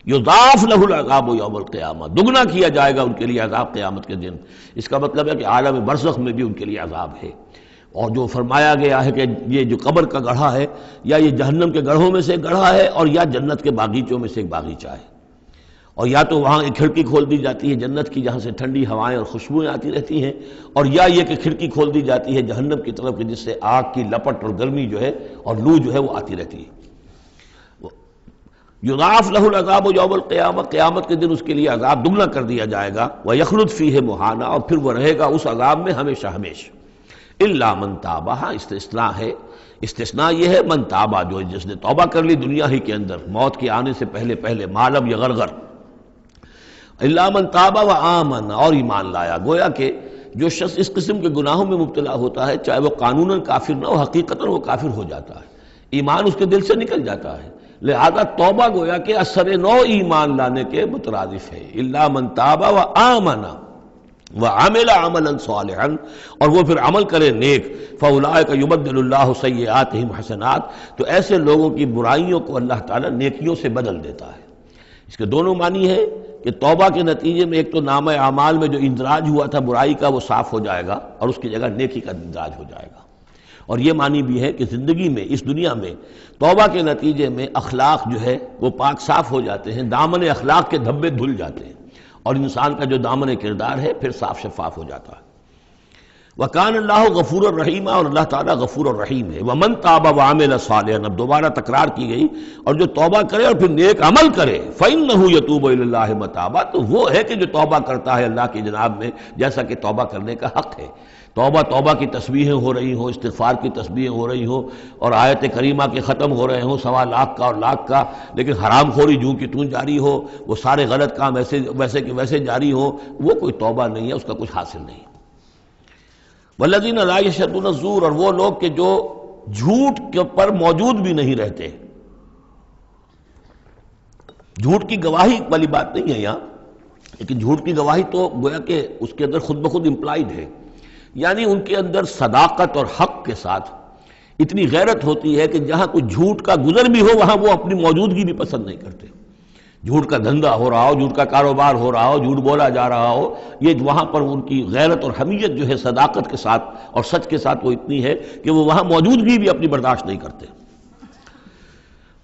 یضاعف لہ العذاب یوم القیامہ، دگنا کیا جائے گا ان کے لیے عذاب قیامت کے دن۔ اس کا مطلب ہے کہ عالم برزخ میں بھی ان کے لیے عذاب ہے۔ اور جو فرمایا گیا ہے کہ یہ جو قبر کا گڑھا ہے یا یہ جہنم کے گڑھوں میں سے ایک گڑھا ہے، اور یا جنت کے باغیچوں میں سے ایک باغیچہ ہے، اور یا تو وہاں ایک کھڑکی کھول دی جاتی ہے جنت کی جہاں سے ٹھنڈی ہوائیں اور خوشبوئیں آتی رہتی ہیں، اور یا یہ کہ کھڑکی کھول دی جاتی ہے جہنم کی طرف کہ جس سے آگ کی لپٹ اور گرمی جو ہے اور لو جو ہے وہ آتی رہتی ہے۔ یضاعف لہ العذاب یوم القیامہ، قیامت کے دن اس کے لیے عذاب دگنا کر دیا جائے گا۔ ویخلد فیہ مہانا، اور پھر وہ رہے گا اس عذاب میں ہمیشہ ہمیشہ۔ الا من تاب، ہاں استثناء ہے، استثناء یہ ہے من تابہ، جو جس نے توبہ کر لی دنیا ہی کے اندر موت کے آنے سے پہلے پہلے، معلم یغرغر۔ الا من تابہ وآمن، اور ایمان لایا۔ گویا کہ جو شخص اس قسم کے گناہوں میں مبتلا ہوتا ہے چاہے وہ قانوناً کافر نہ ہو، حقیقتاً وہ کافر ہو جاتا ہے، ایمان اس کے دل سے نکل جاتا ہے، لہذا توبہ گویا کہ اثر نو ایمان لانے کے مترادف ہے۔ الا من تاب وآمن وعمل عملا صالحا، اور وہ پھر عمل کرے نیک، فاولئک یبدل اللہ سیئاتہم حسنات، تو ایسے لوگوں کی برائیوں کو اللہ تعالیٰ نیکیوں سے بدل دیتا ہے۔ اس کے دونوں معنی ہے کہ توبہ کے نتیجے میں ایک تو نامہ اعمال میں جو اندراج ہوا تھا برائی کا وہ صاف ہو جائے گا، اور اس کی جگہ نیکی کا اندراج ہو جائے گا۔ اور یہ معنی بھی ہے کہ زندگی میں اس دنیا میں توبہ کے نتیجے میں اخلاق جو ہے وہ پاک صاف ہو جاتے ہیں، دامن اخلاق کے دھبے دھل جاتے ہیں، اور انسان کا جو دامن کردار ہے پھر صاف شفاف ہو جاتا ہے۔ وَكَانَ اللَّهُ غَفُورًا رَحِيمًا، اور اللہ تعالیٰ غفور الرحیم ہے۔ وَمَن تَابَ وَعَمِلَ صَالِحًا، اب دوبارہ تکرار کی گئی، اور جو توبہ کرے اور پھر نیک عمل کرے، فَإِنَّهُ يَتُوبُ إِلَى اللَّهِ مَتَابًا، تو وہ ہے کہ جو توبہ کرتا ہے اللہ کی جناب میں جیسا کہ توبہ کرنے کا حق ہے۔ توبہ کی تسبیحیں ہو رہی ہوں، استغفار کی تسبیحیں ہو رہی ہوں، اور آیت کریمہ کے ختم ہو رہے ہوں 1.25 لاکھ کا اور لاکھ کا، لیکن حرام خوری جوں کی توں جاری ہو، وہ سارے غلط کام ویسے کہ ویسے جاری ہو، وہ کوئی توبہ نہیں ہے، اس کا کچھ حاصل نہیں۔ والذین لا یشهدون الزور، اور وہ لوگ کہ جو جھوٹ کے پر موجود بھی نہیں رہتے۔ جھوٹ کی گواہی والی بات نہیں ہے یہاں، لیکن جھوٹ کی گواہی تو گویا کہ اس کے اندر خود بخود امپلائڈ ہے، یعنی ان کے اندر صداقت اور حق کے ساتھ اتنی غیرت ہوتی ہے کہ جہاں کوئی جھوٹ کا گزر بھی ہو وہاں وہ اپنی موجودگی بھی پسند نہیں کرتے۔ جھوٹ کا دھندا ہو رہا ہو، جھوٹ کا کاروبار ہو رہا ہو، جھوٹ بولا جا رہا ہو، یہ وہاں پر ان کی غیرت اور حمیت جو ہے صداقت کے ساتھ اور سچ کے ساتھ وہ اتنی ہے کہ وہ وہاں موجودگی بھی اپنی برداشت نہیں کرتے۔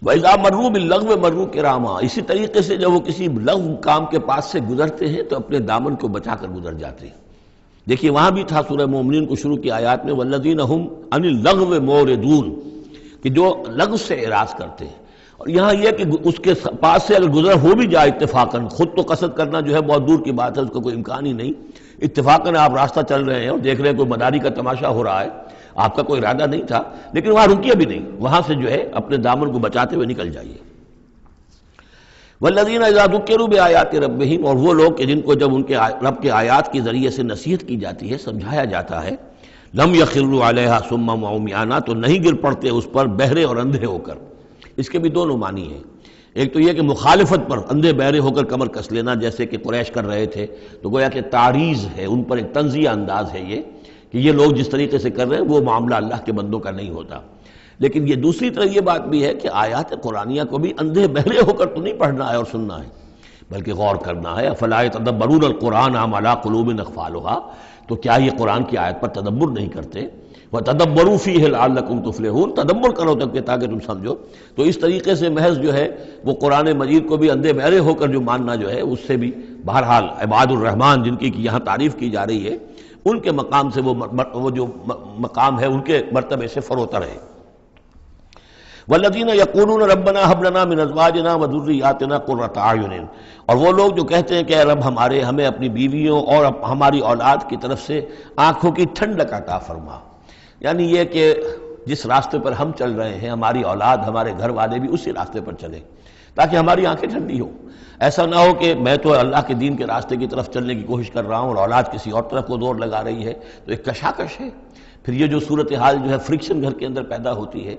وَإِذَا مَرُّوا بِاللَّغْوِ مَرُّوا كِرَامًا، اسی طریقے سے جب وہ کسی لغو کام کے پاس سے گزرتے ہیں تو اپنے دامن کو بچا کر گزر جاتے ہیں۔ دیکھیے وہاں بھی تھا سورہ مومنین کو شروع کی آیات میں وَالَّذِينَ هُمْ عَنِ اللَّغْوِ مُعْرِضُونَ، کہ جو لغو سے اعراض کرتے ہیں۔ اور یہاں یہ کہ اس کے پاس سے اگر گزر ہو بھی جائے اتفاقاً، خود تو قصد کرنا جو ہے بہت دور کی بات ہے، اس کا کوئی امکان ہی نہیں، اتفاقاً آپ راستہ چل رہے ہیں اور دیکھ رہے ہیں کوئی مداری کا تماشا ہو رہا ہے، آپ کا کوئی ارادہ نہیں تھا، لیکن وہاں رکیے بھی نہیں، وہاں سے جو ہے اپنے دامن کو بچاتے ہوئے نکل جائیے۔ والذین اذا ذکروا بآیات ربہم، اور وہ لوگ کہ جن کو جب ان کے رب کے آیات کے ذریعے سے نصیحت کی جاتی ہے، سمجھایا جاتا ہے، لم یخروا علیہا صما وعمیانا، تو نہیں گر پڑتے اس پر بہرے اور اندھے ہو کر۔ اس کے بھی دونوں معنی ہیں، ایک تو یہ کہ مخالفت پر اندھے بہرے ہو کر کمر کس لینا جیسے کہ قریش کر رہے تھے، تو گویا کہ تعریض ہے، ان پر ایک طنزیہ انداز ہے یہ کہ یہ لوگ جس طریقے سے کر رہے ہیں وہ معاملہ اللہ کے بندوں کا نہیں ہوتا۔ لیکن یہ دوسری طرف یہ بات بھی ہے کہ آیات قرآنیہ کو بھی اندھے بہرے ہو کر تو نہیں پڑھنا ہے اور سننا ہے، بلکہ غور کرنا ہے۔ افلا یتدبرون القرآن ام علی قلوب اقفالها، تو کیا یہ قرآن کی آیت پر تدبر نہیں کرتے؟ وَتَدَبَّرُوا فِيهِ لَعَلَّكُمْ تُفْلِحُونَ، تدبر کرو تاکہ تم سمجھو۔ تو اس طریقے سے محض جو ہے وہ قرآن مجید کو بھی اندھے بہرے ہو کر جو ماننا جو ہے اس سے بھی بہرحال عباد الرحمن جن کی یہاں تعریف کی جا رہی ہے ان کے مقام سے وہ جو مقام ہے ان کے مرتبے سے فروتر ہے۔ والذین یقولون ربنا ھب لنا من ازواجنا وذریاتنا قرۃ اعین، اور وہ لوگ جو کہتے ہیں کہ اے رب ہمارے ہمیں اپنی بیویوں اور ہماری اولاد کی طرف سے آنکھوں کی ٹھنڈک عطا فرما، یعنی یہ کہ جس راستے پر ہم چل رہے ہیں ہماری اولاد ہمارے گھر والے بھی اسی راستے پر چلیں تاکہ ہماری آنکھیں ٹھنڈی ہوں۔ ایسا نہ ہو کہ میں تو اللہ کے دین کے راستے کی طرف چلنے کی کوشش کر رہا ہوں اور اولاد کسی اور طرف کو دور لگا رہی ہے، تو ایک کشاکش ہے۔ پھر یہ جو صورتحال جو ہے فرکشن گھر کے اندر پیدا ہوتی ہے،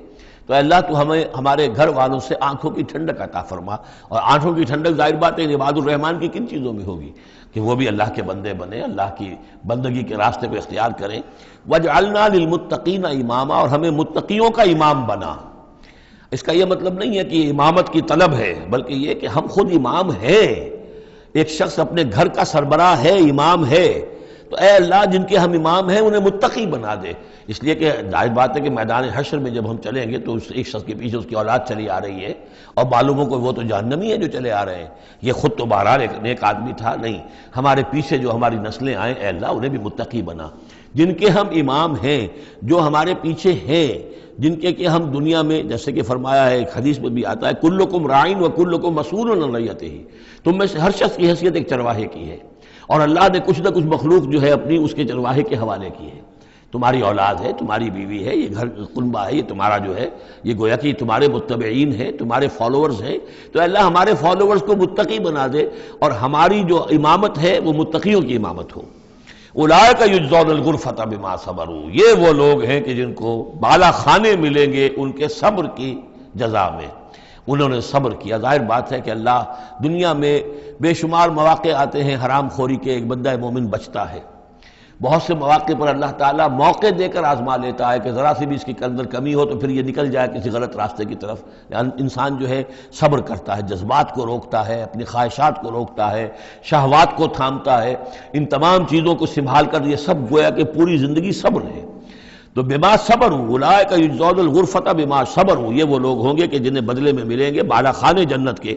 تو اللہ تو ہمیں ہمارے گھر والوں سے آنکھوں کی ٹھنڈک عطا فرما، اور آنکھوں کی ٹھنڈک ظاہر بات ہے عباد الرحمن کی کن چیزوں میں ہوگی کہ وہ بھی اللہ کے بندے بنے، اللہ کی بندگی کے راستے کو اختیار کریں۔ وَاجْعَلْنَا لِلْمُتَّقِينَ اماما، اور ہمیں متقیوں کا امام بنا۔ اس کا یہ مطلب نہیں ہے کہ امامت کی طلب ہے، بلکہ یہ کہ ہم خود امام ہیں۔ ایک شخص اپنے گھر کا سربراہ ہے، امام ہے، تو اے اللہ جن کے ہم امام ہیں انہیں متقی بنا دے۔ اس لیے کہ ظاہر بات ہے کہ میدان حشر میں جب ہم چلیں گے تو ایک شخص کے پیچھے اس کی اولاد چلی آ رہی ہے اور معلوم ہو کہ وہ تو جہنمی ہے جو چلے آ رہے ہیں، یہ خود تو بہرحال ایک نیک آدمی تھا، نہیں، ہمارے پیچھے جو ہماری نسلیں آئیں اے اللہ انہیں بھی متقی بنا۔ جن کے ہم امام ہیں، جو ہمارے پیچھے ہیں، جن کے کہ ہم دنیا میں جیسے کہ فرمایا ہے ایک حدیث میں بھی آتا ہے کلکم راعٍ وکلکم مسئول عن رعیتہ، تم میں سے ہر شخص کی حیثیت ایک چرواہے کی ہے، اور اللہ نے کچھ نہ کچھ مخلوق جو ہے اپنی اس کے چرواہے کے حوالے کی ہے۔ تمہاری اولاد ہے، تمہاری بیوی ہے، یہ گھر کنبہ ہے، یہ تمہارا جو ہے یہ گویا کہ تمہارے متبعین ہیں، تمہارے فالوورز ہیں، تو اللہ ہمارے فالوورز کو متقی بنا دے اور ہماری جو امامت ہے وہ متقیوں کی امامت ہو۔ اولئک یجزون الغرفۃ بما صبروا، یہ وہ لوگ ہیں کہ جن کو بالا خانے ملیں گے ان کے صبر کی جزا میں، انہوں نے صبر کیا۔ ظاہر بات ہے کہ اللہ دنیا میں بے شمار مواقع آتے ہیں حرام خوری کے، ایک بندہ مومن بچتا ہے، بہت سے مواقع پر اللہ تعالیٰ موقع دے کر آزما لیتا ہے کہ ذرا سی بھی اس کے اندر کمی ہو تو پھر یہ نکل جائے کسی غلط راستے کی طرف۔ انسان جو ہے صبر کرتا ہے، جذبات کو روکتا ہے، اپنی خواہشات کو روکتا ہے، شہوات کو تھامتا ہے، ان تمام چیزوں کو سنبھال کر یہ سب گویا کہ پوری زندگی صبر ہے۔ تو بما صبروا اولئک یجزون الغرفۃ بما صبروا، یہ وہ لوگ ہوں گے کہ جنہیں بدلے میں ملیں گے بالا خانے جنت کے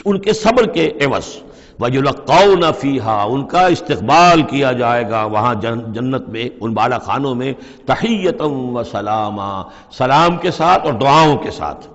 ان کے صبر کے عوض۔ وَيُلَقَّوْنَ فِيهَا، ان کا استقبال کیا جائے گا وہاں جنت میں، ان بالا خانوں میں، تحیۃ وسلاما، سلام کے ساتھ اور دعاؤں کے ساتھ۔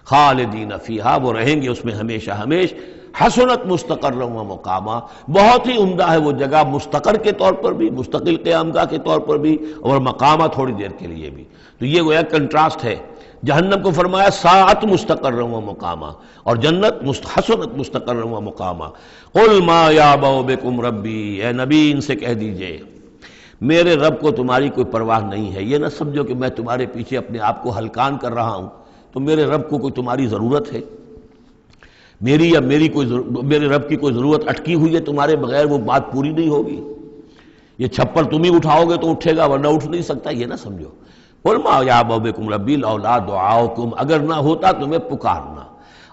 خالدین فیہا، وہ رہیں گے اس میں ہمیشہ ہمیش۔ حسنت مستقرا و مقاما، بہت ہی عمدہ ہے وہ جگہ، مستقر کے طور پر بھی، مستقل قیام گاہ کے طور پر بھی، اور مقامہ تھوڑی دیر کے لیے بھی۔ تو یہ گویا کنٹراسٹ ہے۔ جہنم کو فرمایا ساعت مستقرا و مقاما، اور جنت حسنت مستقرا و مقاما۔ قل ما یعبأ بکم ربی، اے نبی ان سے کہہ دیجئے میرے رب کو تمہاری کوئی پرواہ نہیں ہے۔ یہ نہ سمجھو کہ میں تمہارے پیچھے اپنے آپ کو ہلکان کر رہا ہوں، تو میرے رب کو کوئی تمہاری ضرورت ہے؟ میری یا میرے رب کی کوئی ضرورت اٹکی ہوئی ہے تمہارے بغیر، وہ بات پوری نہیں ہوگی؟ یہ چھپر تم ہی اٹھاؤ گے تو اٹھے گا ورنہ اٹھ نہیں سکتا، یہ نہ سمجھو۔ قل ما یعبأ بکم ربی لولا دعاؤکم، اگر نہ ہوتا تمہیں پکارنا۔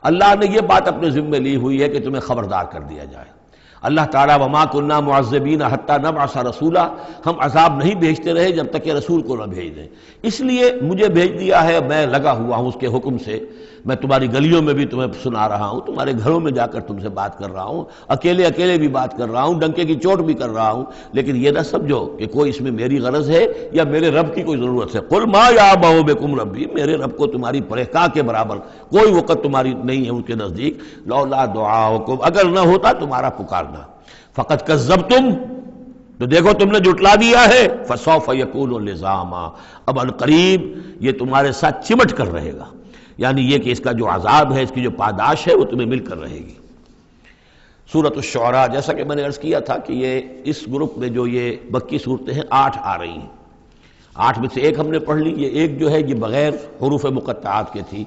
اللہ نے یہ بات اپنے ذمے لی ہوئی ہے کہ تمہیں خبردار کر دیا جائے۔ اللہ تعالیٰ وما کنا معذبین حتی نبعث رسولا، ہم عذاب نہیں بھیجتے رہے جب تک کہ رسول کو نہ بھیج دیں، اس لیے مجھے بھیج دیا ہے، میں لگا ہوا ہوں اس کے حکم سے۔ میں تمہاری گلیوں میں بھی تمہیں سنا رہا ہوں، تمہارے گھروں میں جا کر تم سے بات کر رہا ہوں، اکیلے بھی بات کر رہا ہوں، ڈنکے کی چوٹ بھی کر رہا ہوں، لیکن یہ نہ سمجھو کہ کوئی اس میں میری غرض ہے یا میرے رب کی کوئی ضرورت ہے۔ قل ما یعبأ بکم ربی، میرے رب کو تمہاری پرہکا کے برابر کوئی وقت تمہاری نہیں ہے ان کے نزدیک۔ لولا دعاؤکم، اگر نہ ہوتا تمہارا پکارنا۔ فقد کذبتم، تو دیکھو تم نے جھٹلا دیا ہے۔ فسوف یکون لزاما، اب عنقریب یہ تمہارے ساتھ چمٹ کر رہے گا، یعنی یہ کہ اس کا جو عذاب ہے، اس کی جو پاداش ہے وہ تمہیں مل کر رہے گی۔ سورۃ الشعراء، جیسا کہ میں نے عرض کیا تھا کہ یہ اس گروپ میں جو یہ مکی صورتیں ہیں 8 آ رہی ہیں، 8 میں سے ایک ہم نے پڑھ لی، یہ ایک جو ہے یہ بغیر حروف مقطعات کے تھی،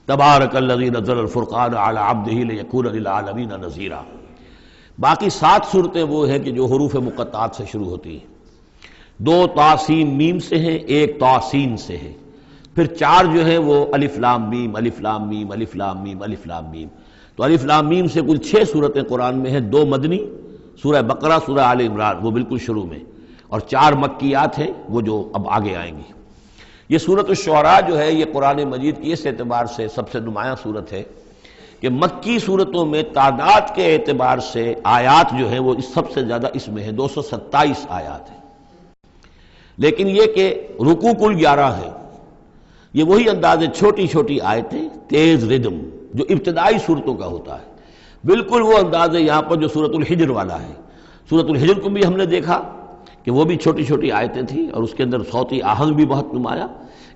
تبارک الذی نزل الفرقان علی عبدہ لیکون للعالمین نذیرا۔ باقی 7 صورتیں وہ ہیں کہ جو حروف مقطعات سے شروع ہوتی ہیں، 2 طا سین میم سے ہیں، 1 طا سین سے ہے، پھر 4 جو ہیں وہ الف لام میم الف لام میم الف لام میم الف لام میم۔ تو الف لام میم سے کل 6 صورتیں قرآن میں ہیں، 2 مدنی، سورہ بقرہ، سورہ آل عمران وہ بالکل شروع میں، اور 4 مکیات ہیں وہ جو اب آگے آئیں گی۔ یہ سورۃ الشعراء جو ہے یہ قرآن مجید کی اس اعتبار سے سب سے نمایاں صورت ہے کہ مکی صورتوں میں تعداد کے اعتبار سے آیات جو ہیں وہ سب سے زیادہ اس میں ہے، 227 آیات ہیں، لیکن یہ کہ رکوع کل 11 ہے۔ یہ وہی انداز ہے، چھوٹی چھوٹی آیتیں، تیز ردم جو ابتدائی صورتوں کا ہوتا ہے، بالکل وہ انداز ہے یہاں پر جو سورۃ الحجر والا ہے۔ سورۃ الحجر کو بھی ہم نے دیکھا کہ وہ بھی چھوٹی چھوٹی آیتیں تھیں اور اس کے اندر صوتی آہنگ بھی بہت نمایاں۔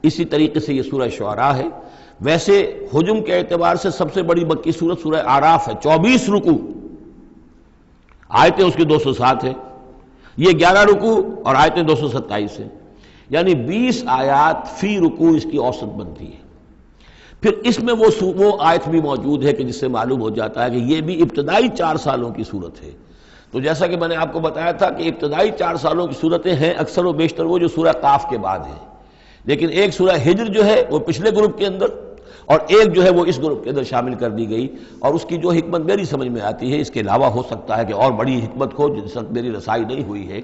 اسی طریقے سے یہ سورہ شعراء ہے۔ ویسے حجم کے اعتبار سے سب سے بڑی مکی سورت سورہ اعراف ہے، 24 رکوع، آیتیں اس کی 207 ہیں، یہ 11 رکوع اور آیتیں 227 ہیں، یعنی 20 آیات فی رکوع اس کی اوسط بنتی ہے۔ پھر اس میں وہ آیت بھی موجود ہے کہ جس سے معلوم ہو جاتا ہے کہ یہ بھی ابتدائی 4 سالوں کی صورت ہے۔ تو جیسا کہ میں نے آپ کو بتایا تھا کہ ابتدائی 4 سالوں کی صورتیں ہیں اکثر و بیشتر وہ جو سورہ قاف کے بعد ہیں، لیکن ایک سورہ ہجر جو ہے وہ پچھلے گروپ کے اندر اور ایک جو ہے وہ اس گروپ کے اندر شامل کر دی گئی، اور اس کی جو حکمت میری سمجھ میں آتی ہے، اس کے علاوہ ہو سکتا ہے کہ اور بڑی حکمت ہو جس وقت میری رسائی نہیں ہوئی ہے،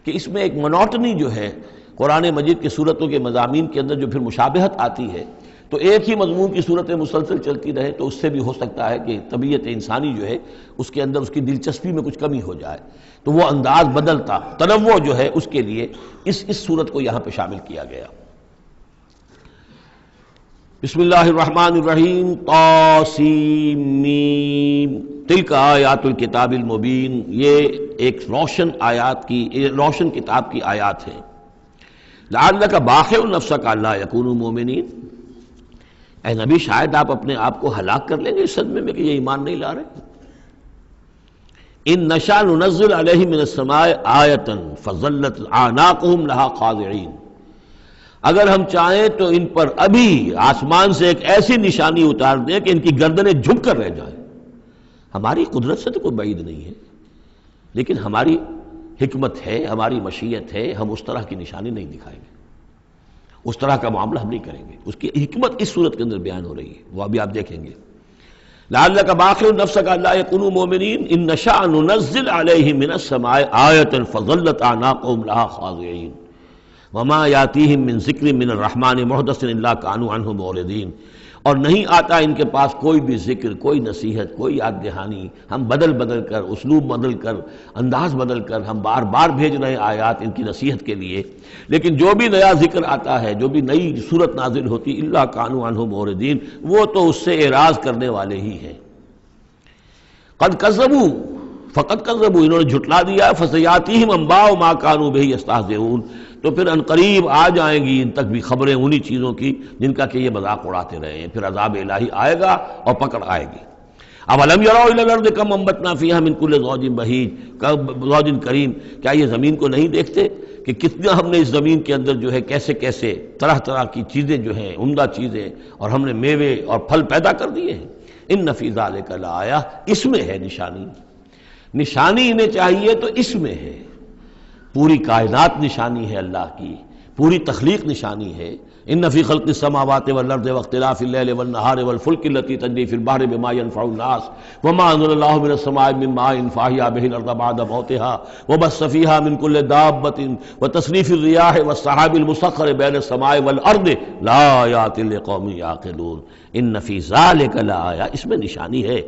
کہ اس میں ایک منوٹنی جو ہے قرآن مجید کی صورتوں کے مضامین کے اندر جو پھر مشابہت آتی ہے، تو ایک ہی مضمون کی صورتیں مسلسل چلتی رہے تو اس سے بھی ہو سکتا ہے کہ طبیعت انسانی جو ہے اس کے اندر اس کی دلچسپی میں کچھ کمی ہو جائے، تو وہ انداز بدلتا، تنوع جو ہے اس کے لیے اس صورت کو یہاں پہ شامل کیا گیا۔ بسم اللہ الرحمن الرحیم، طاسیم میم، تلک آیات الکتاب المبین، یہ ایک روشن کتاب کی آیات ہیں۔ لعلک باخع نفسک الا یکونوا مؤمنین، اے نبی شاید آپ اپنے آپ کو ہلاک کر لیں گے اس صدمے میں کہ یہ ایمان نہیں لا رہے۔ ان نشاء ننزل علیہم من السماء آیۃ فظلت اعناقهم لها خاضعین، اگر ہم چاہیں تو ان پر ابھی آسمان سے ایک ایسی نشانی اتار دیں کہ ان کی گردنیں جھک کر رہ جائیں۔ ہماری قدرت سے تو کوئی بعید نہیں ہے، لیکن ہماری حکمت ہے، ہماری مشیت ہے، ہم اس طرح کی نشانی نہیں دکھائیں گے، اس طرح کا معاملہ ہم نہیں کریں گے۔ اس کی حکمت اس صورت کے اندر بیان ہو رہی ہے، وہ ابھی آپ دیکھیں گے۔ لعلک باخع نفسک الا یکونوا مؤمنین ان نشاء ننزل علیہم من السماء آیۃ فظلت اعناقهم لها خاضعین وما یاتیہم من ذکر من الرحمن محدث الا کانوا عنہ معرضین، اور نہیں آتا ان کے پاس کوئی بھی ذکر، کوئی نصیحت، کوئی یاد دہانی، ہم بدل کر، اسلوب بدل کر، انداز بدل کر ہم بار بار بھیج رہے ہیں آیات ان کی نصیحت کے لیے، لیکن جو بھی نیا ذکر آتا ہے، جو بھی نئی صورت نازل ہوتی، الا کانوا عنہ معرضین، وہ تو اس سے اعراض کرنے والے ہی ہیں۔ قد کذبوا، فقط کذبوا، انہوں نے جھٹلا دیا، فسیاتیہم انباء ما کانوا بہ یستہزئون، تو پھر ان قریب آ جائیں گی ان تک بھی خبریں انہی چیزوں کی جن کا کہ یہ مذاق اڑاتے رہے ہیں، پھر عذاب الہی آئے گا اور پکڑ آئے گی۔ اولم یروا الی الارض کم انبتنا فیہا من کل زوج بہیج زوج کریم، کیا یہ زمین کو نہیں دیکھتے کہ کتنا ہم نے اس زمین کے اندر جو ہے کیسے کیسے طرح طرح کی چیزیں جو ہیں، عمدہ چیزیں، اور ہم نے میوے اور پھل پیدا کر دیے ہیں۔ ان فی ذلک لآیہ، اس میں ہے نشانی، نشانی انہیں چاہیے تو اس میں ہے۔ پوری کائنات نشانی ہے اللہ کی، پوری تخلیق نشانی ہے۔ ان فی خلق السماوات والارض واختلاف اللیل والنہار والفلک التی تجری فی البحر بما ینفع الناس وما انزل اللہ من السماء من ماء فاحیا بہ الارض بعد موتها وبث فیہا من کل دابۃ وتصریف الرياح والسحاب المسخر بین السماء والارض لآیات لقوم یعقلون۔ ان فی ذلک لآیہ، اس میں نشانی ہے۔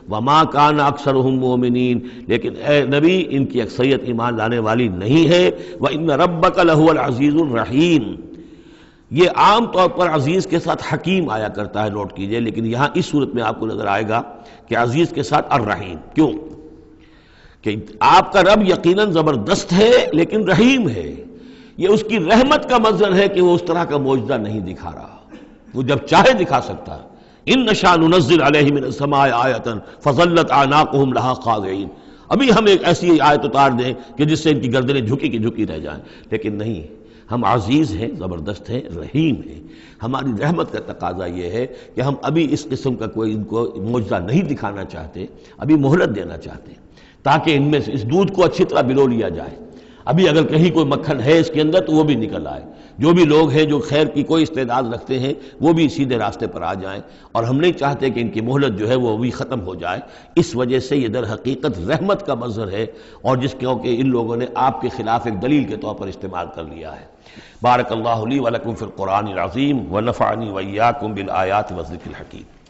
وما کان اکثرهم مؤمنین، لیکن اے نبی ان کی اکثریت ایمان لانے والی نہیں ہے۔ وان ربک لہو العزیز الرحیم، یہ عام طور پر عزیز کے ساتھ حکیم آیا کرتا ہے، نوٹ کیجئے، لیکن یہاں اس صورت میں آپ کو نظر آئے گا کہ عزیز کے ساتھ الرحیم۔ کیوں؟ کہ آپ کا رب یقیناً زبردست ہے لیکن رحیم ہے۔ یہ اس کی رحمت کا منظر ہے کہ وہ اس طرح کا معجزہ نہیں دکھا رہا، وہ جب چاہے دکھا سکتا ہے۔ ان نشاء ننزل علیہم من السماء آیۃ فظلت اعناقهم لها خاضعین، ابھی ہم ایک ایسی آیت اتار دیں کہ جس سے ان کی گردنیں جھکی کی جھکی رہ جائیں، لیکن نہیں، ہم عزیز ہیں، زبردست ہیں، رحیم ہیں۔ ہماری رحمت کا تقاضا یہ ہے کہ ہم ابھی اس قسم کا کوئی ان کو معجزہ نہیں دکھانا چاہتے، ابھی مہلت دینا چاہتے ہیں تاکہ ان میں سے اس دودھ کو اچھی طرح بلو لیا جائے۔ ابھی اگر کہیں کوئی مکھن ہے اس کے اندر تو وہ بھی نکل آئے، جو بھی لوگ ہیں جو خیر کی کوئی استعداد رکھتے ہیں وہ بھی سیدھے راستے پر آ جائیں، اور ہم نہیں چاہتے کہ ان کی مہلت جو ہے وہ بھی ختم ہو جائے۔ اس وجہ سے یہ در حقیقت رحمت کا منظر ہے، اور جس کہ ان لوگوں نے آپ کے خلاف ایک دلیل کے طور پر استعمال کر لیا ہے۔ بارک اللہ لی ولکم فی القرآن العظیم ونفعنی وإیاکم بالآیات والذکر الحکیم۔